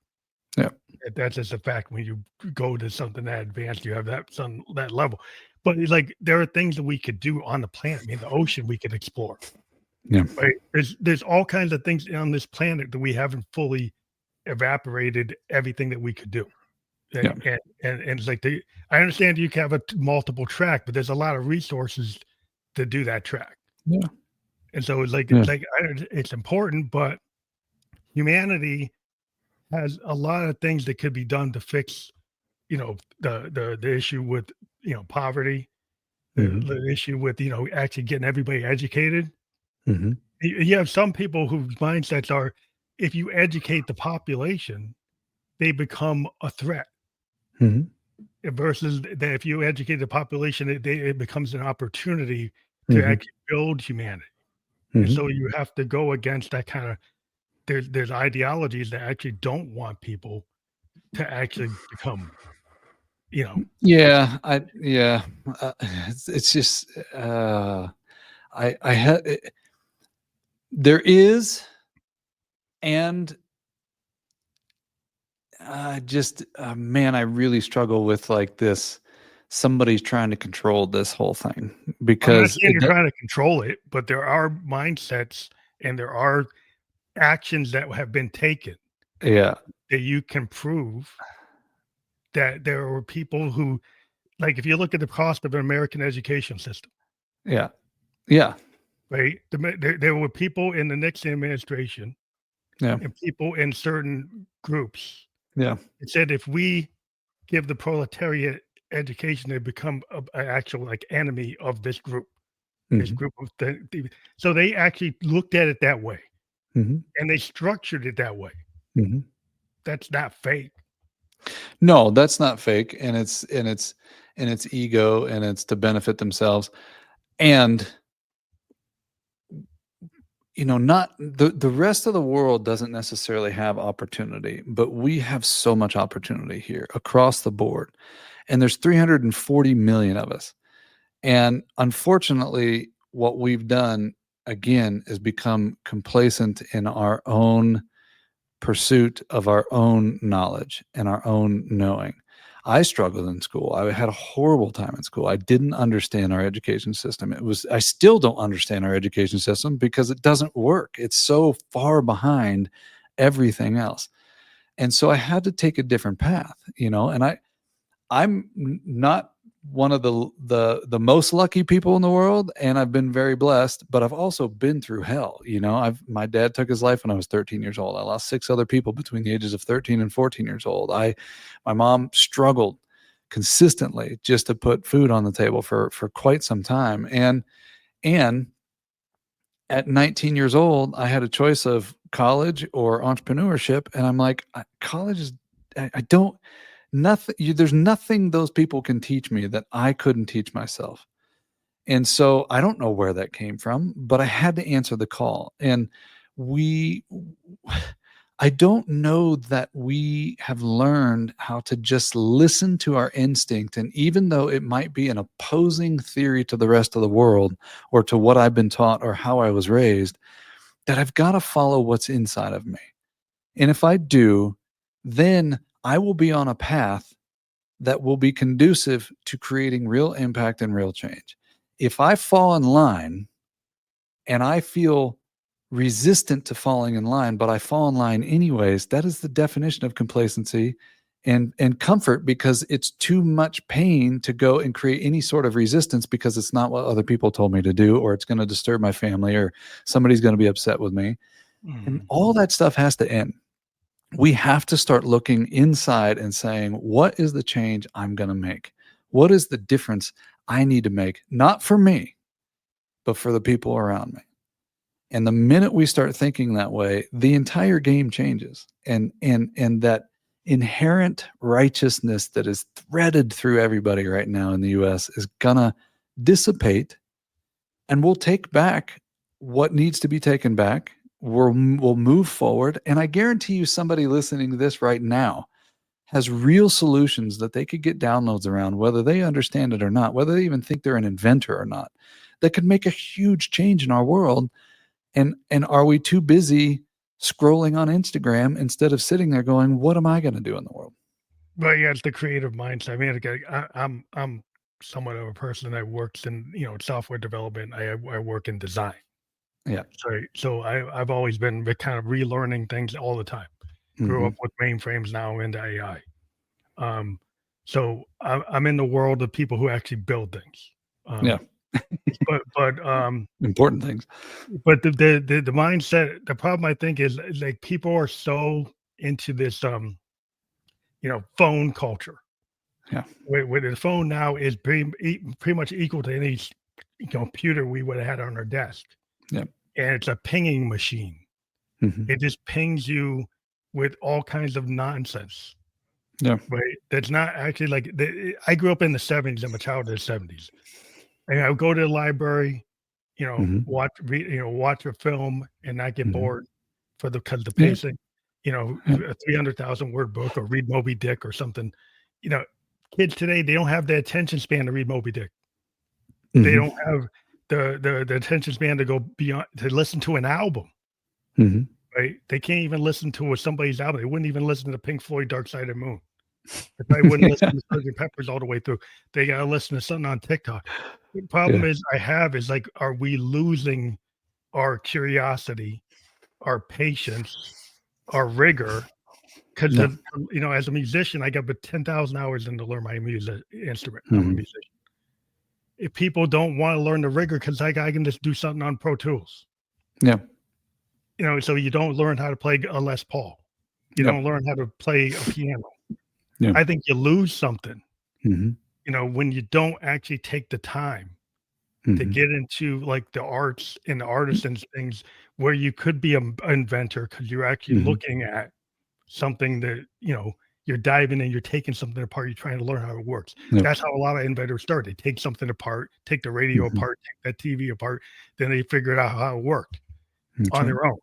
Yeah. That's just a fact. When you go to something that advanced, you have that level. But like there are things that we could do on the planet. I mean, the ocean we could explore. Yeah. Right? There's all kinds of things on this planet that we haven't fully evaporated everything that we could do. Yeah. And it's like I understand you can have a multiple track, but there's a lot of resources to do that track. Yeah. And so it's like Yeah. it's important, but humanity has a lot of things that could be done to fix, the issue with poverty, Hmm. the issue with actually getting everybody educated. Hmm. You have some people whose mindsets are, if you educate the population, they become a threat. Hmm. Versus that, if you educate the population, it becomes an opportunity to Hmm. actually build humanity. And Mhm. so you have to go against that kind of there's ideologies that actually don't want people to actually become, you know, Yeah, yeah, it's just, I had there is, and just, man, I really struggle with, like, this somebody's trying to control this whole thing I'm not because saying it you're trying to control it, but there are mindsets and there are actions that have been taken yeah, that you can prove that there were people who, like, if you look at the cost of an American education system, yeah, yeah, right? There were people in the Nixon administration yeah, and people in certain groups yeah, that said if we give the proletariat education, they become an actual like enemy of this mhm, group of so they actually looked at it that way mhm, and they structured it that way. mhm. That's not fake. No, that's not fake, and it's ego, and it's to benefit themselves, and, not the rest of the world doesn't necessarily have opportunity, but we have so much opportunity here across the board, and there's 340 million of us, and unfortunately, what we've done, again, is become complacent in our own pursuit of our own knowledge and our own knowing. I struggled in school. I had a horrible time in school. I didn't understand our education system. I still don't understand our education system because it doesn't work. It's so far behind everything else. And so I had to take a different path, and not one of the most lucky people in the world, and I've been very blessed, but I've also been through hell. My dad took his life when I was 13 years old. I lost 6 other people between the ages of 13 and 14 years old. My mom struggled consistently just to put food on the table for quite some time. And at 19 years old, I had a choice of college or entrepreneurship, and I'm like, college is I don't nothing there's nothing those people can teach me that I couldn't teach myself. And so I don't know where that came from, but I had to answer the call. And we I don't know that we have learned how to just listen to our instinct. And even though it might be an opposing theory to the rest of the world or to what I've been taught or how I was raised, that I've got to follow what's inside of me. And if I do, then I will be on a path that will be conducive to creating real impact and real change. If I fall in line and I feel resistant to falling in line, but I fall in line anyways, that is the definition of complacency and comfort, because it's too much pain to go and create any sort of resistance because it's not what other people told me to do, or it's going to disturb my family, or somebody's going to be upset with me. And Mhm. all that stuff has to end. We have to start looking inside and saying, what is the change I'm going to make? What is the difference I need to make? Not for me, but for the people around me. And the minute we start thinking that way, the entire game changes. And that inherent righteousness that is threaded through everybody right now in the US is gonna dissipate, and we'll take back what needs to be taken back. We'll move forward. And I guarantee you, somebody listening to this right now has real solutions that they could get downloads around, whether they understand it or not, whether they even think they're an inventor or not, that could make a huge change in our world. And are we too busy scrolling on Instagram instead of sitting there going, what am I going to do in the world? But yeah, it's the creative mindset. I mean, like, I'm somewhat of a person that works in software development. I work in design. Yeah. So I've always been kind of relearning things all the time. Grew Hmm. up with mainframes, now into AI. Um, so I'm in the world of people who actually build things. Yeah. Um, but Important things. but the mindset, the problem I think is like people are so into this phone culture Yeah. where the phone now is pretty much equal to any computer we would have had on our desk, Yeah. and it's a pinging machine. Hmm. It just pings you with all kinds of nonsense, Yeah. right? That's not actually like I grew up in the 70s. I'm a child of the 70s. And I would go to the library, watch a film and not get Mhm. bored because the Yeah. pacing, Yeah. a 300,000 word book or read Moby Dick or something. You know, kids today, they don't have the attention span to read Moby Dick. They Mhm. don't have the attention span to go beyond to listen to an album, Mhm. right? They can't even listen to somebody's album. They wouldn't even listen to Pink Floyd Dark Side of the Moon. They probably wouldn't listen to Sgt. Pepper's all the way through. They gotta listen to something on TikTok. The problem Yeah. is like, are we losing our curiosity, our patience, our rigor? Because Yeah. as a musician, I got about 10,000 hours in to learn my music instrument. I'm a Mhm. musician. If people don't want to learn the rigor, because like I can just do something on Pro Tools, Yeah. so you don't learn how to play a Les Paul. You Yep. don't learn how to play a piano. Yeah. I think you lose something, Mhm. when you don't actually take the time to Mhm. get into like the arts and the artisans things where you could be an inventor because you're actually Mhm. looking at something that you're diving and you're taking something apart, you're trying to learn how it works. Yep. That's how a lot of inventors start. They take something apart, take the radio Mhm. apart, take that TV apart, then they figured out how it worked That's on right. their own.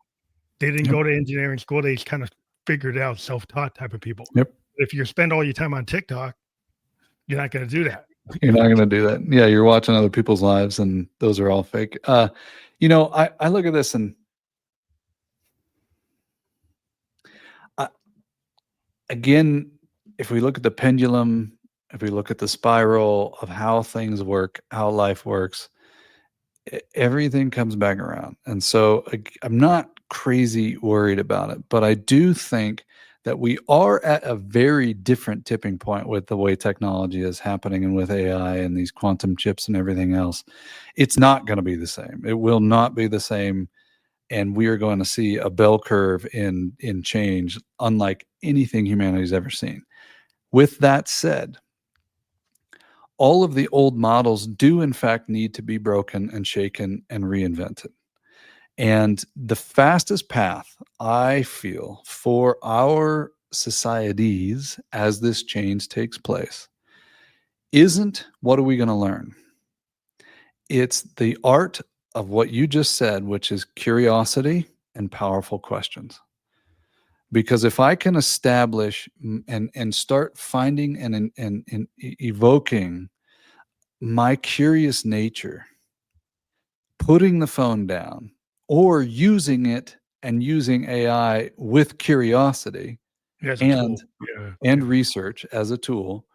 They didn't Yep. go to engineering school, they just kind of figured it out, self-taught type of people. Yep. If you spend all your time on TikTok, you're not going to do that. You're not going to do that. Yeah, you're watching other people's lives, and those are all fake. I look at this, and I, again, if we look at the pendulum, if we look at the spiral of how things work, how life works, everything comes back around. And so I'm not crazy worried about it, but I do think that we are at a very different tipping point with the way technology is happening and with AI and these quantum chips and everything else. It's not going to be the same. It will not be the same. And we are going to see a bell curve in change, unlike anything humanity's ever seen. With that said, all of the old models do in fact need to be broken and shaken and reinvented. And the fastest path, I feel, for our societies as this change takes place isn't what are we going to learn? It's the art of what you just said, which is curiosity and powerful questions. Because if I can establish and start finding and evoking my curious nature, putting the phone down or using it and using AI with curiosity As a and tool. Yeah. and Yeah. research as a tool,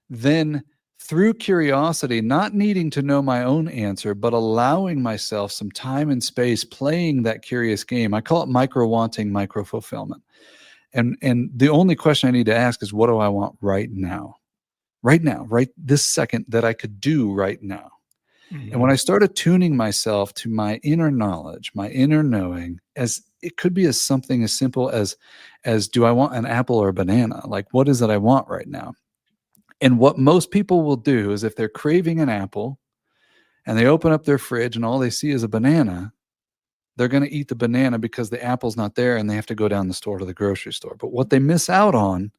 then through curiosity, not needing to know my own answer, but allowing myself some time and space playing that curious game. I call it micro wanting, micro fulfillment. And the only question I need to ask is, what do I want right now? Right now, right this second, that I could do right now. And when Mhm. I started tuning myself to my inner knowledge, my inner knowing, as it could be as something as simple as do I want an apple or a banana? Like, what is it I want right now? And what most people will do is if they're craving an apple and they open up their fridge and all they see is a banana, they're going to eat the banana because the apple's not there and they have to go down the store to the grocery store. But what they miss out on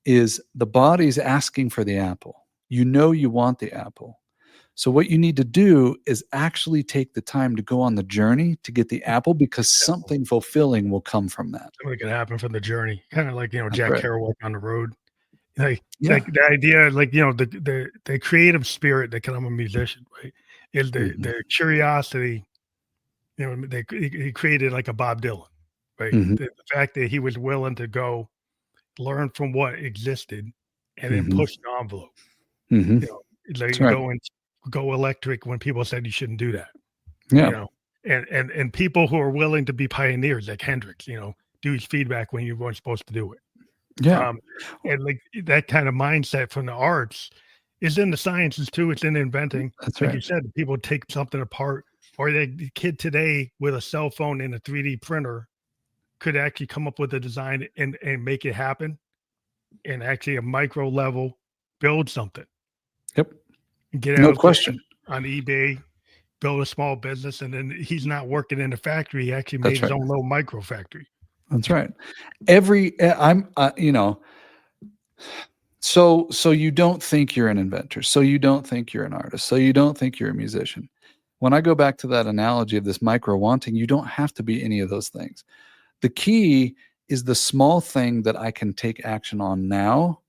is the body's asking for the apple. You know you want the apple. So what you need to do is actually take the time to go on the journey to get the apple because Yeah. something fulfilling will come from that. Something can happen from the journey. Kind of like, That's Jack right. Kerouac on the road. Like Yeah. the idea, like, the creative spirit that can, I'm a musician, right? Is Mhm. the curiosity, he created like a Bob Dylan, right? Mhm. The fact that he was willing to go learn from what existed and then Mhm. push the envelope, Mhm. you know, like That's right. go electric when people said you shouldn't do that, you Yeah. know, and people who are willing to be pioneers like Hendrix, do his feedback when you weren't supposed to do it. Yeah. Um, and like that kind of mindset from the arts is in the sciences too. It's in inventing. That's Like right. you said, people take something apart, or the kid today with a cell phone and a 3D printer could actually come up with a design and make it happen, and actually a micro level build something Yep. and get it No out there question. on eBay, build a small business, and then he's not working in a factory. He actually made That's his right. own little micro factory. That's right. I'm so you don't think you're an inventor. So you don't think you're an artist. So you don't think you're a musician. When I go back to that analogy of this micro wanting, you don't have to be any of those things. The key is the small thing that I can take action on now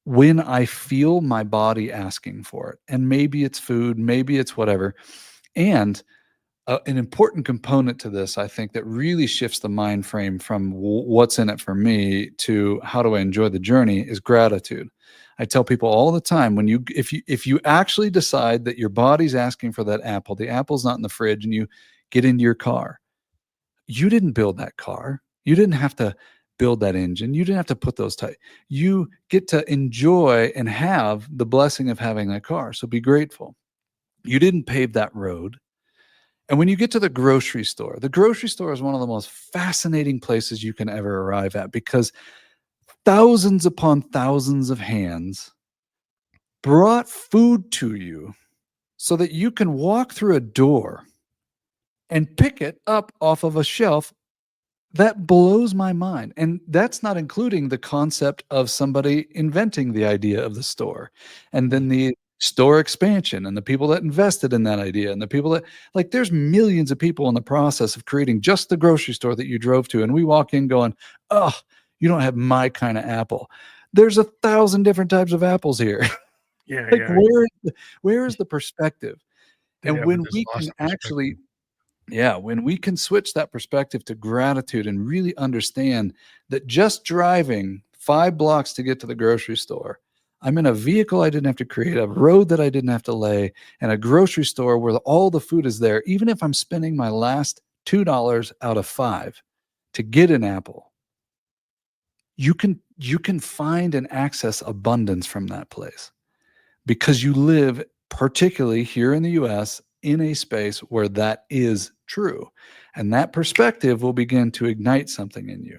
when I feel my body asking for it. And maybe it's food, maybe it's whatever. And an important component to this, I think, that really shifts the mind frame from what's in it for me to how do I enjoy the journey is gratitude. I tell people all the time, if you actually decide that your body's asking for that apple, the apple's not in the fridge, and you get into your car, you didn't build that car. You didn't have to build that engine. You didn't have to put those type. You get to enjoy and have the blessing of having that car. So be grateful. You didn't pave that road. And when you get to the grocery store is one of the most fascinating places you can ever arrive at, because thousands upon thousands of hands brought food to you so that you can walk through a door and pick it up off of a shelf. That blows my mind. And that's not including the concept of somebody inventing the idea of the store, and then the store expansion, and the people that invested in that idea, and the people that, like, there's millions of people in the process of creating just the grocery store that you drove to. And we walk in going, oh, you don't have my kind of apple. There's 1,000 different types of apples here. Yeah, Like, yeah. where is the perspective? They And haven't when just we lost can the perspective. actually, yeah, when we can switch that perspective to gratitude and really understand that just driving 5 blocks to get to the grocery store, I'm in a vehicle I didn't have to create, a road that I didn't have to lay, and a grocery store where all the food is there. Even if I'm spending my last $2 out of 5 to get an apple, you can find and access abundance from that place, because you live, particularly here in the US, in a space where that is true. And that perspective will begin to ignite something in you.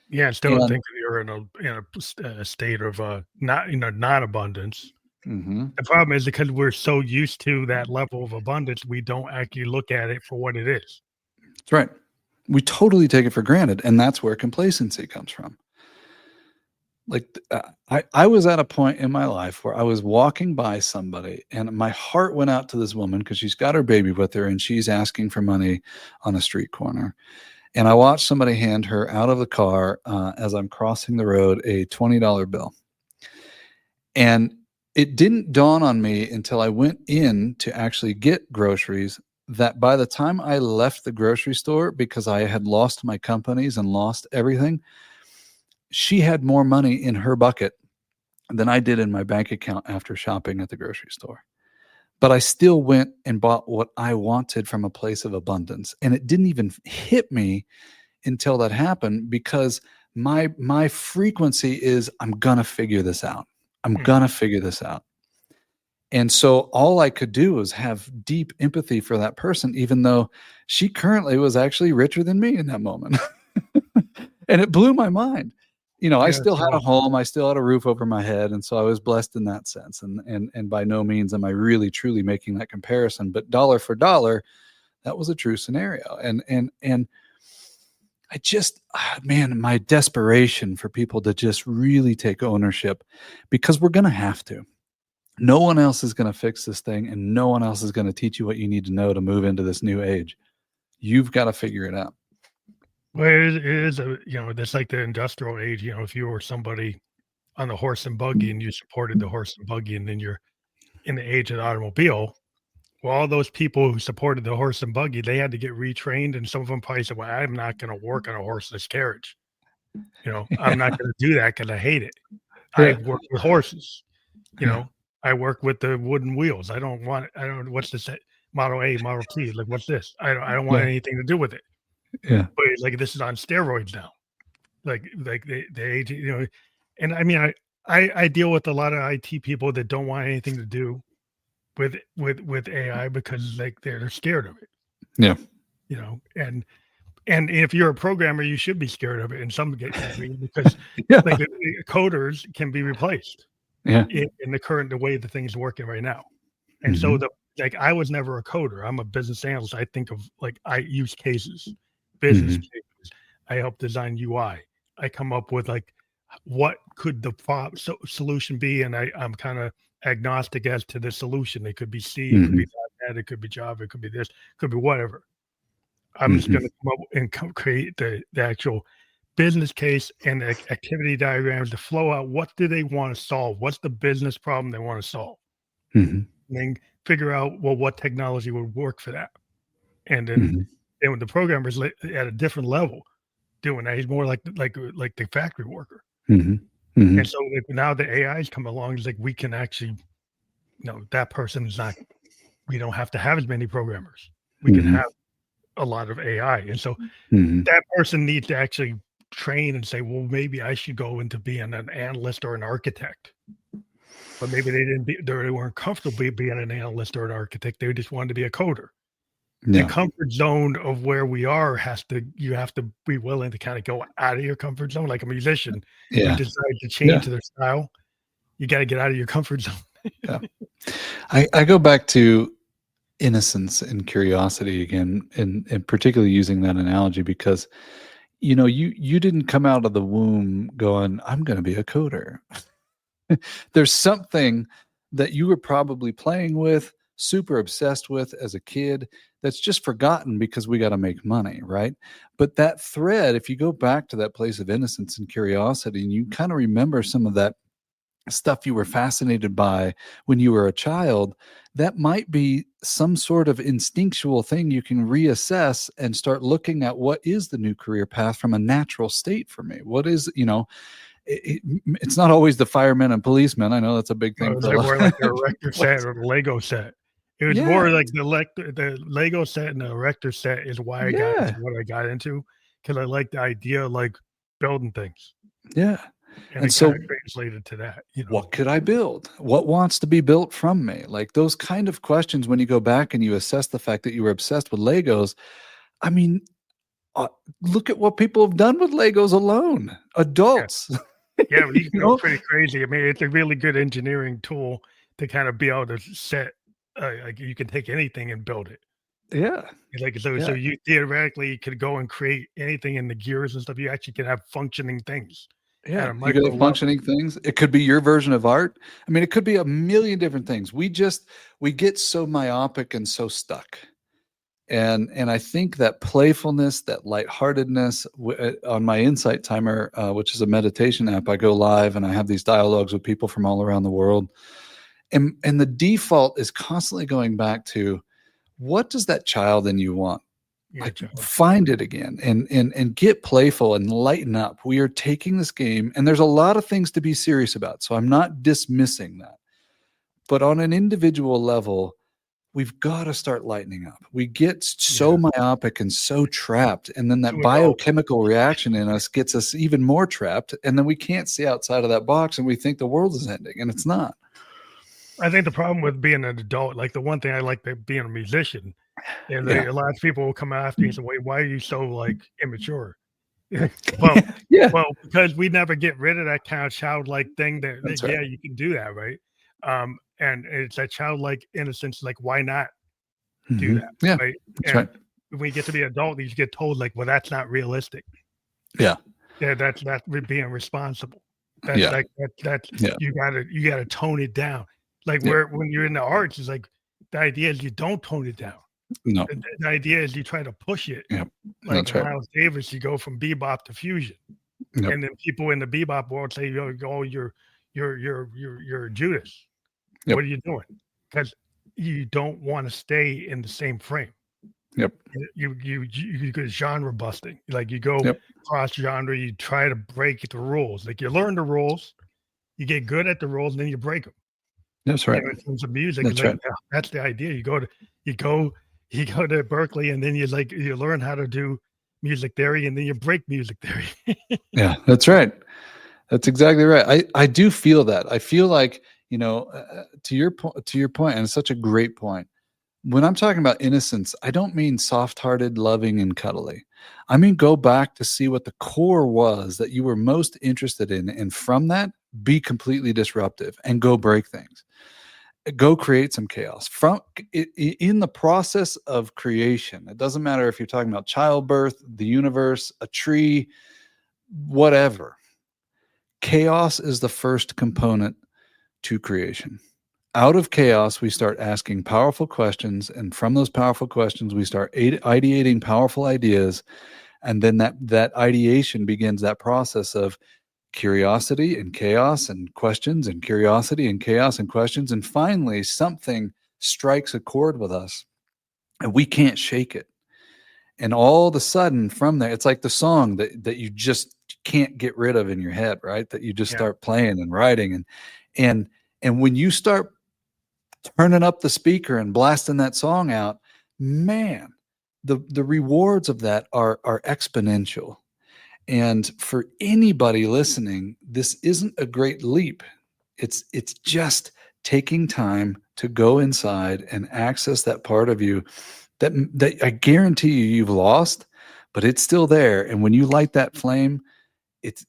Yeah, still And think you're in a state of not abundance. mhm, The problem is because we're so used to that level of abundance, we don't actually look at it for what it is. that's right. We totally take it for granted. And that's where complacency comes from. Like, I was at a point in my life where I was walking by somebody, and my heart went out to this woman because she's got her baby with her and she's asking for money on a street corner. And I watched somebody hand her out of the car, as I'm crossing the road, a $20 bill. And it didn't dawn on me until I went in to actually get groceries that by the time I left the grocery store, because I had lost my companies and lost everything, she had more money in her bucket than I did in my bank account after shopping at the grocery store. But I still went and bought what I wanted from a place of abundance. And it didn't even hit me until that happened, because my frequency is, I'm gonna figure this out. I'm Mhm. gonna figure this out. And so all I could do was have deep empathy for that person, even though she currently was actually richer than me in that moment. And it blew my mind. I Yeah, still had a so home, I still had a roof over my head, and so I was blessed in that sense. And by no means am I really truly making that comparison, but dollar for dollar, that was a true scenario. And I just, man, my desperation for people to just really take ownership, because we're going to have to. No one else is going to fix this thing, and no one else is going to teach you what you need to know to move into this new age. You've got to figure it out. well, it is that's like the industrial age. If you were somebody on the horse and buggy and you supported the horse and buggy, and then you're in the age of the automobile, well, all those people who supported the horse and buggy, they had to get retrained, and some of them probably said, "Well, I'm not going to work on a horseless carriage. I'm not going to do that because I hate it. I Yeah. work with horses. You Yeah. know, I work with the wooden wheels. I don't want. I don't. What's this? Model A, Model T. Like, what's this? I don't want Yeah. anything to do with it. Yeah. But like, this is on steroids now. Like the age. And I mean, I deal with a lot of IT people that don't want anything to do with AI because like they're scared of it. Yeah. And if you're a programmer, you should be scared of it in some degree because Yeah. like the coders can be replaced Yeah. in the way the things are working right now. And so Mhm. I was never a coder. I'm a business analyst. I think of like I use cases, business Mhm. cases. I help design UI. I come up with like what could the solution be, and I'm kind of agnostic as to the solution. It could be C, it could be Mhm. .NET, it could be Java, it could be this, it could be whatever. I'm just going to come up and create the actual business case and the activity diagrams to flow out. What do they want to solve? What's the business problem they want to solve? And then figure out, well, what technology would work for that. And then when the programmer's at a different level doing that, he's more like the factory worker. And so now the AIs come along, it's like we can actually, that person is not, we don't have to have as many programmers. We can have a lot of AI. And so that person needs to actually train and say, well, maybe I should go into being an analyst or an architect. But maybe they weren't comfortable being an analyst or an architect. They just wanted to be a coder. The comfort zone of where we are you have to be willing to kind of go out of your comfort zone. Like a musician who decides to change their style, you got to get out of your comfort zone. I go back to innocence and curiosity again, and particularly using that analogy because, you didn't come out of the womb going, I'm going to be a coder. There's something that you were probably playing with, super obsessed with as a kid that's just forgotten because we got to make money, right? But that thread, if you go back to that place of innocence and curiosity and you kind of remember some of that stuff you were fascinated by when you were a child, that might be some sort of instinctual thing you can reassess and start looking at what is the new career path from a natural state for me. What is, it's not always the firemen and policemen. I know that's a big thing. It was more like the erector set or the Lego set. It was more like the Lego set and the erector set is why I got into what I got into, because I like the idea of like building things. Yeah. And it kind of translated to that. What could I build? What wants to be built from me? Like those kind of questions when you go back and you assess the fact that you were obsessed with Legos. I mean, look at what people have done with Legos alone. Adults. Yeah, you can go pretty crazy. I mean, it's a really good engineering tool to kind of be able to set, like you can take anything and build it. Yeah. So you theoretically could go and create anything in the gears and stuff. You actually can have functioning things. Yeah, you could have functioning things. It could be your version of art. I mean, it could be a million different things. We get so myopic and so stuck. And I think that playfulness, that lightheartedness on my Insight Timer, which is a meditation app, I go live and I have these dialogues with people from all around the world. And the default is constantly going back to, what does that child in you want? Find it again and get playful and lighten up. We are taking this game and there's a lot of things to be serious about. So I'm not dismissing that. But on an individual level, we've got to start lightening up. We get so myopic and so trapped. And then that biochemical reaction in us gets us even more trapped. And then we can't see outside of that box and we think the world is ending, and it's not. I think the problem with being an adult, like the one thing I like being a musician, and a lot of people will come after you and say, wait, why are you so like immature? Well, because we never get rid of that kind of childlike thing that you can do that, right? And it's that childlike innocence, like why not do that? Yeah, right? That's right. When you get to be adult, you get told like, well, that's not realistic. Yeah. That's being responsible. You gotta tone it down. Like when you're in the arts, it's like the idea is you don't tone it down. No. The idea is you try to push it. Yeah. Like That's right. Miles Davis, you go from bebop to fusion. Yep. And then people in the bebop world say, "Oh, you're Judas. Yep. What are you doing?" Because you don't want to stay in the same frame. Yep. You go genre busting. Like you go cross genre. You try to break the rules. Like you learn the rules, you get good at the rules, and then you break them. That's right. In terms of music, That's right. That's the idea. You go to Berkeley, and then you learn how to do music theory, and then you break music theory. Yeah, that's right. That's exactly right. I do feel that. I feel like, to your point, and it's such a great point. When I'm talking about innocence, I don't mean soft-hearted, loving, and cuddly. I mean, go back to see what the core was that you were most interested in. And from that, be completely disruptive and go break things. Go create some chaos in the process of creation. It doesn't matter if you're talking about childbirth, the universe, a tree, whatever. Chaos is the first component to creation. out of chaos, we start asking powerful questions. And from those powerful questions, we start ideating powerful ideas. And then that ideation begins that process of curiosity and chaos and questions and curiosity and chaos and questions. And finally, something strikes a chord with us and we can't shake it. And all of a sudden from there, it's like the song that you just can't get rid of in your head, right? That you just Yeah. start playing and writing. And when you start turning up the speaker and blasting that song out, man, the rewards of that are exponential. And for anybody listening, this isn't a great leap. It's just taking time to go inside and access that part of you that I guarantee you've lost, but it's still there. And when you light that flame, it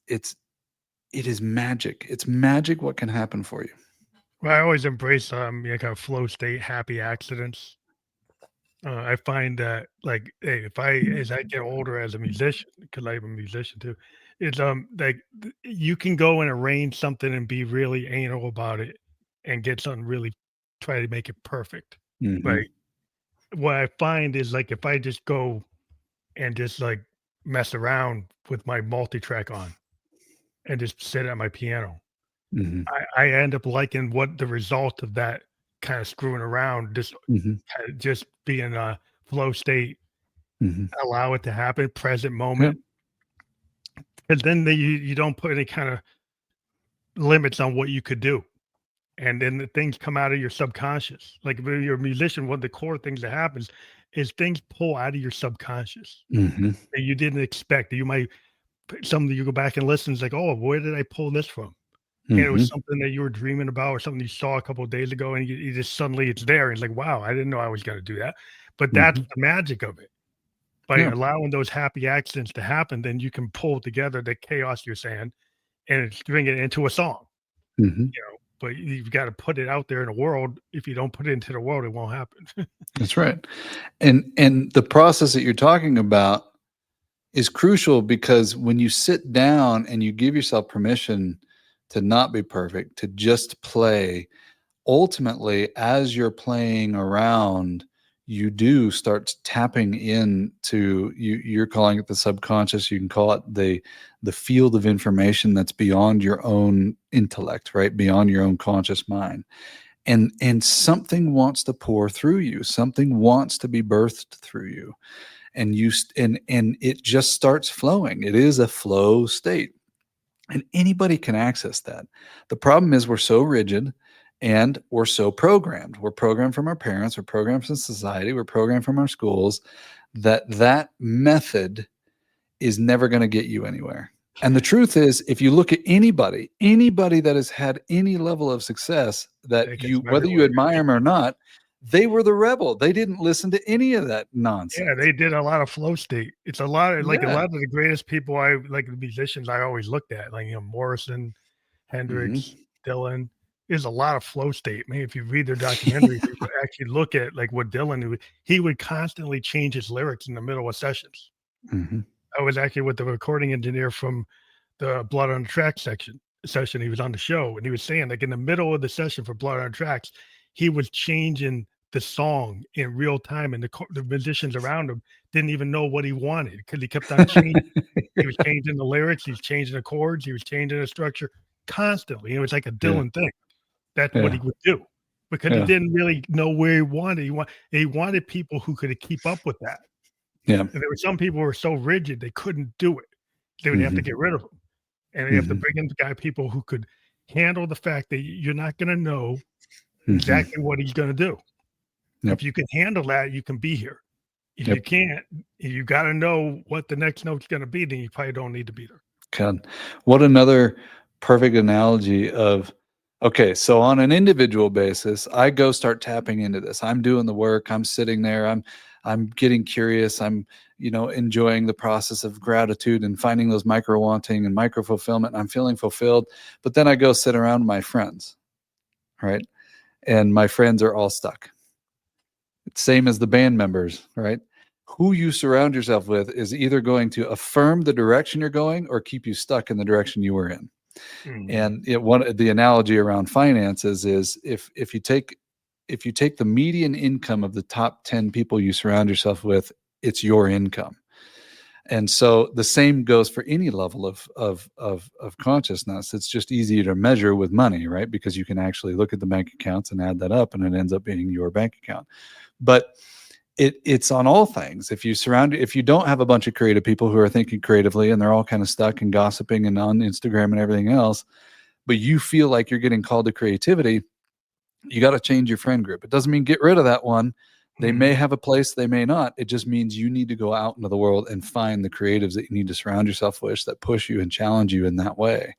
is magic. It's magic what can happen for you. Well, I always embrace kind of flow state, happy accidents. I find that like, hey, if I as I get older as a musician, because I'm a musician too, it's like you can go and arrange something and be really anal about it and get something really try to make it perfect. Mm-hmm. Right. What I find is like if I just go and just like mess around with my multi-track on and just sit at my piano, Mm-hmm. I end up liking what the result of that kind of screwing around, just Mm-hmm. kind of just being a flow state, Mm-hmm. allow it to happen, present Yep. moment, and then you don't put any kind of limits on what you could do. And then the things come out of your subconscious. Like when you're a musician, one of the core things that happens is things pull out of your subconscious Mm-hmm. that you didn't expect. You might some you go back and listen, it's like, oh, where did I pull this from? And it Mm-hmm. was something that you were dreaming about or something you saw a couple of days ago, and you just suddenly it's there. And it's like, wow, I didn't know I was gonna do that. But that's Mm-hmm. the magic of it. By Yeah. allowing those happy accidents to happen, then you can pull together the chaos you're saying and bring it into a song, Mm-hmm. but you've got to put it out there in the world. If you don't put it into the world, it won't happen. That's right. And the process that you're talking about is crucial because when you sit down and you give yourself permission to not be perfect, to just play, ultimately, as you're playing around, you do start tapping into you're calling it the subconscious. You can call it the field of information that's beyond your own intellect, right? Beyond your own conscious mind. And something wants to pour through you. Something wants to be birthed through you. And it just starts flowing. It is a flow state. And anybody can access that. The problem is we're so rigid and we're so programmed. We're programmed from our parents, we're programmed from society, we're programmed from our schools that method is never going to get you anywhere. And the truth is, if you look at anybody that has had any level of success that It gets you, them whether you everywhere. admire them or not, they were the rebel. They didn't listen to any of that Yeah, nonsense. they did a lot of flow state. It's a lot of like a Yeah. lot of the greatest people I like the musicians I always looked at, like Morrison, Hendrix, Hmm. Dylan. There's a lot of flow state. Man, if you read their documentaries, you actually look at like what Dylan he would constantly change his lyrics in the middle of sessions. Hmm. I was actually with the recording engineer from the Blood on the Tracks session. He was on the show, and he was saying, like, in the middle of the session for Blood on the Tracks, he was changing the song in real time, and the musicians around him didn't even know what he wanted because he kept on changing. He was changing the lyrics, he was changing the chords, he was changing the structure constantly. It was like a Yeah. Dylan thing. That's what Yeah. he would do because he Yeah. didn't really know where he wanted. He wanted people who could keep up with that. Yeah. And there were some people who were so rigid they couldn't do it. They would have to Hmm. get rid of them, and they have to Hmm. bring in people who could handle the fact that you're not gonna know Hmm. exactly what he's gonna do. Yep. If you can handle that, you can be here. If you Yep. can't, you gotta know what the next note's gonna be, then you probably don't need to be there. God, what another perfect analogy of, okay, so on an individual basis, I go start tapping into this. I'm doing the work. I'm sitting there. I'm getting curious. I'm, enjoying the process of gratitude and finding those micro wanting and micro fulfillment. I'm feeling fulfilled. But then I go sit around with my friends, right? And my friends are all stuck. Same as the band members, right? Who you surround yourself with is either going to affirm the direction you're going or keep you stuck in the direction you were in. Mhm. And the analogy around finances is if you take the median income of the top 10 people you surround yourself with, it's your income. And so the same goes for any level of consciousness. It's just easier to measure with money, right? Because you can actually look at the bank accounts and add that up, and it ends up being your bank account. But it's on all things. If you don't have a bunch of creative people who are thinking creatively and they're all kind of stuck and gossiping and on Instagram and everything else, but you feel like you're getting called to creativity, you got to change your friend group. It doesn't mean get rid of that one. They may Mhm. have a place, they may not. It just means you need to go out into the world and find the creatives that you need to surround yourself with that push you and challenge you in that way.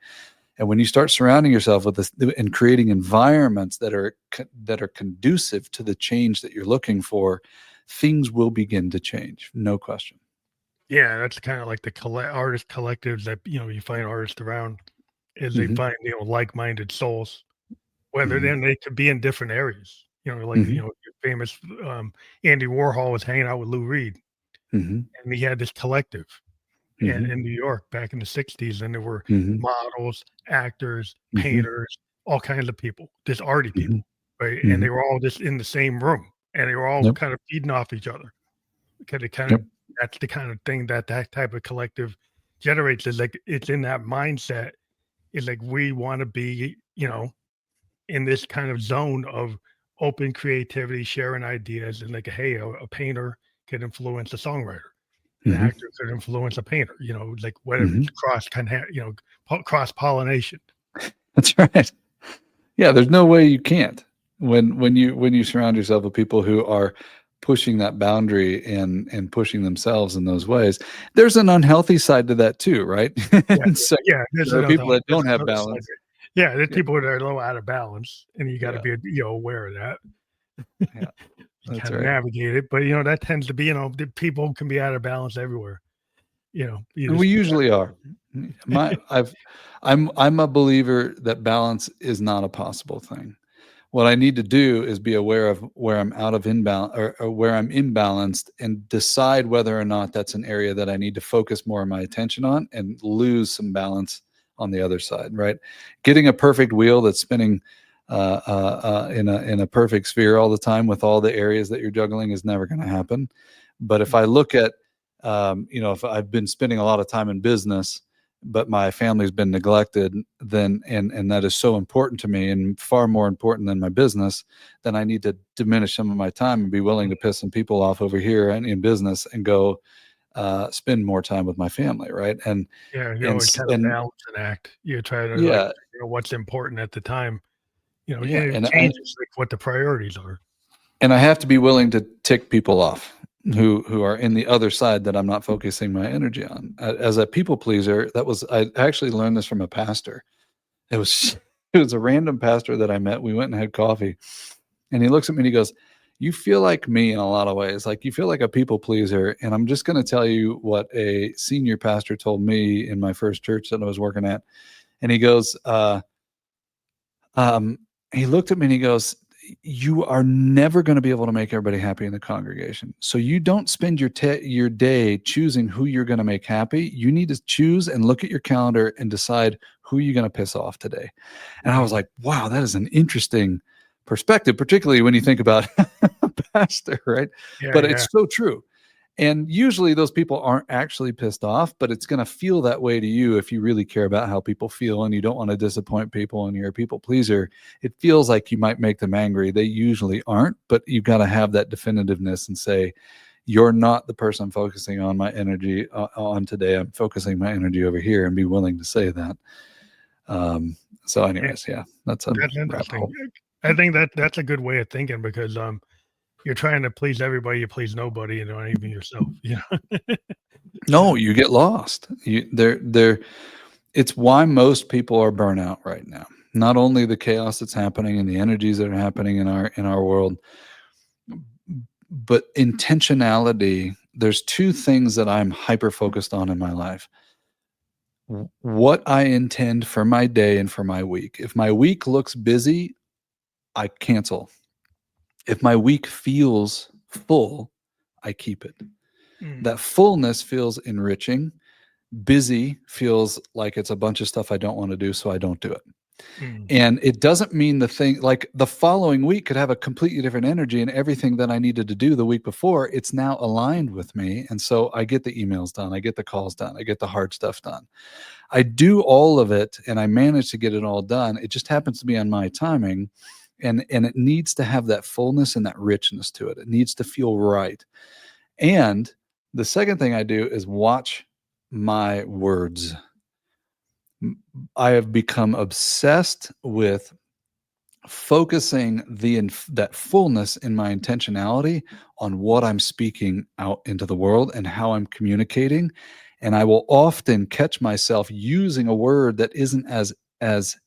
And when you start surrounding yourself with this and creating environments that are conducive to the change that you're looking for, things will begin to change. No question. Yeah, that's kind of like the artist collectives that you find artists around is they Mm-hmm. find like-minded souls. Whether Mm-hmm. then they could be in different areas. Like Mm-hmm. your famous Andy Warhol was hanging out with Lou Reed, Mm-hmm. and he had this collective Mm-hmm. in New York back in the '60s, and there were Mm-hmm. models, actors, Mm-hmm. painters, all kinds of people, just arty Mm-hmm. people, right? And Mm-hmm. they were all just in the same room, and they were all Yep. kind of feeding off each other. Because it kind of Yep. that's the kind of thing that type of collective generates. Is like it's in that mindset. Is like we want to be, in this kind of zone of open creativity, sharing ideas, and like, hey, a painter could influence a songwriter, an Mm-hmm. actor could influence a painter. Like whatever, Mm-hmm. it's cross pollination. That's right. Yeah, there's no way you can't when you surround yourself with people who are pushing that boundary and pushing themselves in those ways. There's an unhealthy side to that too, right? Yeah, And so yeah. there are people that don't have Another side. balance. Yeah, there's Yeah, people that are a little out of balance, and you got to yeah, be aware of that. yeah. You That's kind of right. navigate it, but that tends to be the people can be out of balance everywhere. You And we just usually are. I'm a believer that balance is not a possible thing. What I need to do is be aware of where I'm out of imbalance or where I'm imbalanced and decide whether or not that's an area that I need to focus more of my attention on and lose some balance on the other side, right? Getting a perfect wheel that's spinning in a perfect sphere all the time with all the areas that you're juggling is never going to happen. But if I look at, if I've been spending a lot of time in business, but my family's been neglected, then and that is so important to me and far more important than my business, then I need to diminish some of my time and be willing to piss some people off over here and in business and go spend more time with my family, right? Yeah, you And always kind of and balance an act. You try to like yeah, what's important at the time. And yeah, it changes like what the priorities are. and I have to be willing to tick people off who are in the other side that I'm not focusing my energy on. As a people pleaser, I actually learned this from a pastor. It was it was a random pastor that I met. We went and had coffee, and he looks at me and he goes, "You feel like me in a lot of ways. Like you feel like a people pleaser." And I'm just going to tell you what a senior pastor told me in my first church that I was working at. And he goes, um, he looked at me and he goes, "You are never going to be able to make everybody happy in the congregation. So you don't spend your day choosing who you're going to make happy. You need to choose and look at your calendar and decide who you're going to piss off today." And I was Mhm. like, wow, that is an interesting perspective, particularly when you think about a pastor, right? Yeah, But yeah, it's so true. And usually those people aren't actually pissed off, but it's going to feel that way to you if you really care about how people feel and you don't want to disappoint people and you're a people pleaser. It feels like you might make them angry. They usually aren't, but you've got to have that definitiveness and say, you're not the person I'm focusing on my energy on today. I'm focusing my energy over here and be willing to say that. So yeah. anyways, yeah, that's a That's rabbit interesting. hole. I think that's a good way of thinking because you're trying to please everybody, you please nobody, and not even yourself. No, you get lost. It's why most people are burnout right now. Not only the chaos that's happening and the energies that are happening in our world, but intentionality. There's two things that I'm hyper focused on in my life. What I intend for my day and for my week. If my week looks busy, I cancel. If my week feels full, I keep it. Mm, That fullness feels enriching Busy feels like it's a bunch of stuff I don't want to do, so I don't do it. Mm. And it doesn't mean the thing, like the following week could have a completely different energy, and everything that I needed to do the week before, it's now aligned with me. And so I get the emails done, I get the calls done, I get the hard stuff done. I do all of it and I manage to get it all done. It just happens to be on my timing. And it needs to have that fullness and that richness to it. It needs to feel right. And the second thing I do is watch my words. I have become obsessed with focusing that fullness in my intentionality on what I'm speaking out into the world and how I'm communicating. And I will often catch myself using a word that isn't as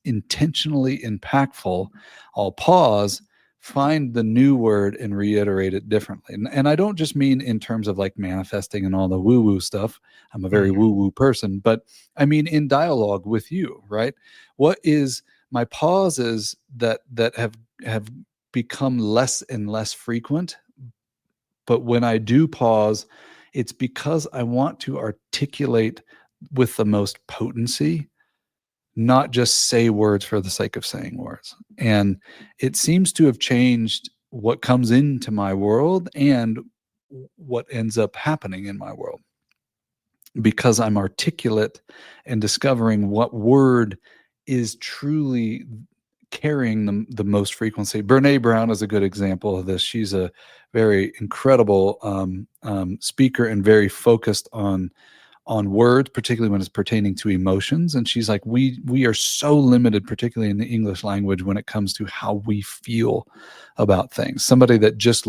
intentionally impactful. I'll pause, find the new word, and reiterate it differently. And I don't just mean in terms of like manifesting and all the woo-woo stuff. I'm a very Mm. woo-woo person, but I mean in dialogue with you, right? What is my pauses that have become less and less frequent, but when I do pause, it's because I want to articulate with the most potency, not just say words for the sake of saying words. And it seems to have changed what comes into my world and what ends up happening in my world, because I'm articulate and discovering what word is truly carrying the most frequency. Brene Brown is a good example of this. She's a very incredible speaker and very focused on words, particularly when it's pertaining to emotions. And she's like, we are so limited, particularly in the English language, when it comes to how we feel about things. Somebody that just,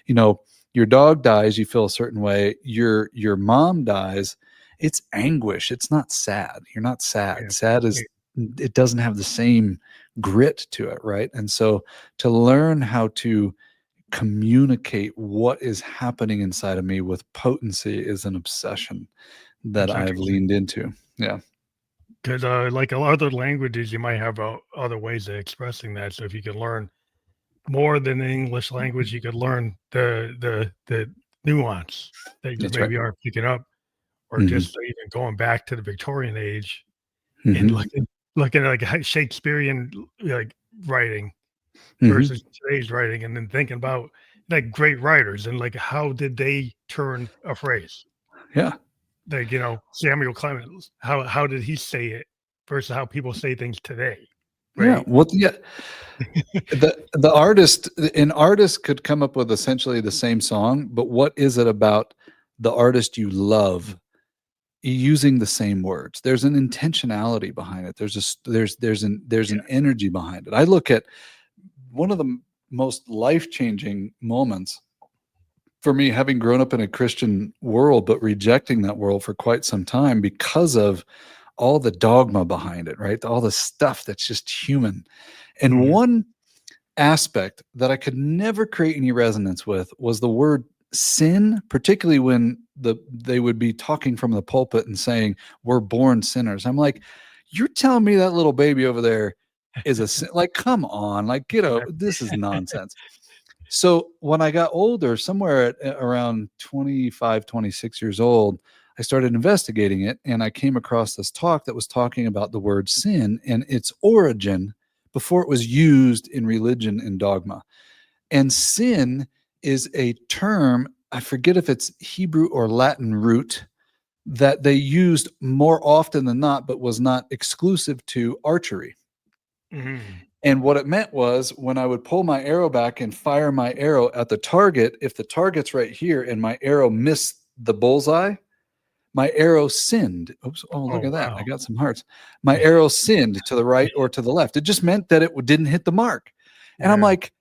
your dog dies, you feel a certain way. Your mom dies, it's anguish. It's not sad. You're not sad. Yeah. Sad is, it doesn't have the same grit to it, right? And so to learn how to communicate what is happening inside of me with potency is an obsession that That's I've interesting. leaned into. Yeah. Because like a lot of other languages, you might have other ways of expressing that. So if you can learn more than the English language, you could learn the nuance that you That's right. maybe aren't picking up, or Hmm. just even going back to the Victorian age and Hmm. looking at like Shakespearean like writing Hmm. versus today's writing, and then thinking about like great writers and like how did they turn a phrase? Yeah. Like, Samuel Clemens, how did he say it versus how people say things today, Yeah. right? What? Yeah. An artist could come up with essentially the same song, but what is it about the artist you love using the same words? There's an intentionality behind it. There's an energy behind it. I look at one of the most life-changing moments for me, having grown up in a Christian world, but rejecting that world for quite some time because of all the dogma behind it, right? All the stuff that's just human. And Mhm. one aspect that I could never create any resonance with was the word sin, particularly when they would be talking from the pulpit and saying, "We're born sinners." I'm like, you're telling me that little baby over there is a sin? Like, come on, like, this is nonsense. So when I got older, somewhere at around 25, 26 years old, I started investigating it, and I came across this talk that was talking about the word sin and its origin before it was used in religion and dogma. And sin is a term, I forget if it's Hebrew or Latin root, that they used more often than not, but was not exclusive to archery. Mhm. And what it meant was when I would pull my arrow back and fire my arrow at the target, if the target's right here and my arrow missed the bullseye, my arrow sinned. Oops. Oh, look Oh, at that. I wow. got some hearts. My arrow sinned to the right or to the left. It just meant that it didn't hit the mark. And I'm Yeah. like,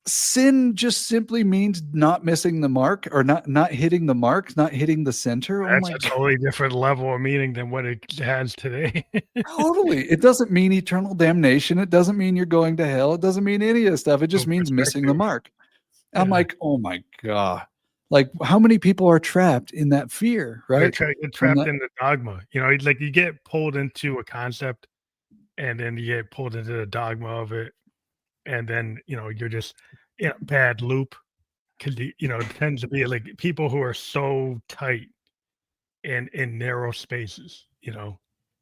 sin just simply means not missing the mark, or not hitting the mark, not hitting the center. Oh That's my a God. totally different level of meaning than what it has today. Totally. It doesn't mean eternal damnation. It doesn't mean you're going to hell. It doesn't mean any of this stuff. It just From means missing the perspective. mark. I'm Yeah. like, oh my God. Like, how many people are trapped in that fear, They're right? get And trapped in the dogma. It's like you get pulled into a concept and then you get pulled into the dogma of it. And then, you're just in a bad loop because, it tends to be like people who are so tight in narrow spaces,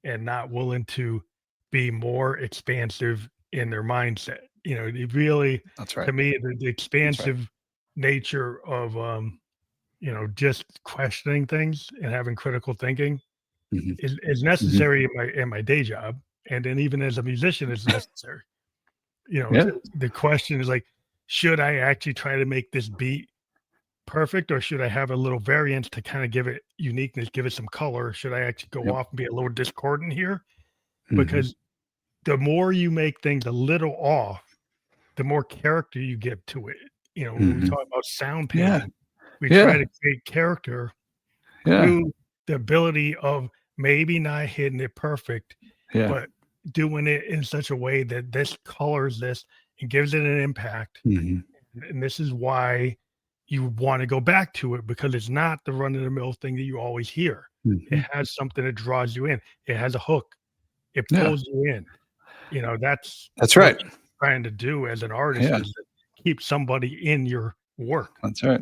and not willing to be more expansive in their mindset. It really, That's to right. me, the That's right. expansive nature of just questioning things and having critical thinking Hmm. is Hmm. necessary in my day job, and then even as a musician, it's necessary. Yeah. The question is like, should I actually try to make this beat perfect, or should I have a little variance to kind of give it uniqueness, give it some color? Should I actually go Yep. off and be a little discordant here? Hmm. Because the more you make things a little off, the more character you give to it. When we Hmm. talk about sound Yeah. painting, we try Yeah. to create character Yeah. through the ability of maybe not hitting it perfect, Yeah. but doing it in such a way that this colors this and gives it an impact. Hmm. And this is why you want to go back to it, because it's not the run of the mill thing that you always hear. It Hmm. has something that draws you in. It has a hook. It Yeah. pulls you in. That's That's what right. you're trying to do as an artist, Yeah. is to keep somebody in your work. That's right.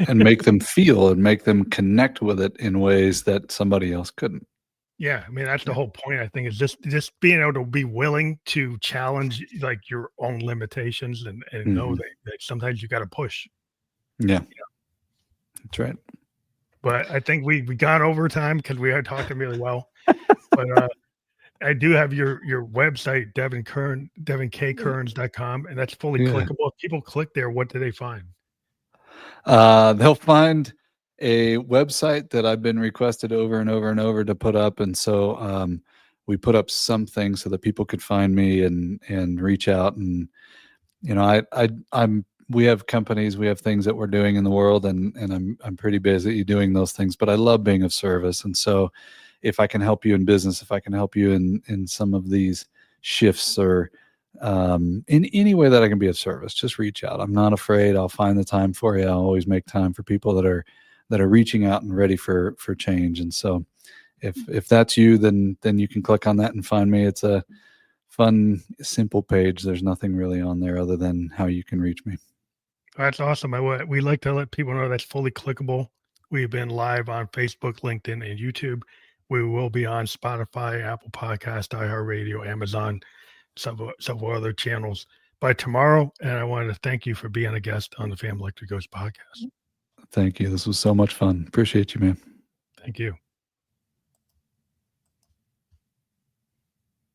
And make them feel and make them connect with it in ways that somebody else couldn't. Yeah, I mean, that's the Yeah. whole point, I think, is just being able to be willing to challenge, like, your own limitations, and know Hmm. that sometimes you gotta push. Yeah. That's right. But I think we got over time because we are talking really well. But, I do have your website, devonkkerns.com, and that's fully Yeah. clickable. If people click there, what do they find? They'll find a website that I've been requested over and over and over to put up, and so we put up something so that people could find me and reach out. And I'm we have companies, we have things that we're doing in the world, and I'm pretty busy doing those things, but I love being of service. And so if I can help you in business, if I can help you in some of these shifts, or in any way that I can be of service, just reach out. I'm not afraid. I'll find the time for you. I'll always make time for people that are reaching out and ready for change. And so if that's you, then you can click on that and find me. It's a fun, simple page. There's nothing really on there other than how you can reach me. That's awesome. We like to let people know that's fully clickable. We've been live on Facebook, LinkedIn, and YouTube. We will be on Spotify, Apple Podcast, iHeartRadio, Amazon, several other channels by tomorrow. And I wanted to thank you for being a guest on the Family Electric Ghost podcast. Thank you. This was so much fun. Appreciate you, man. Thank you.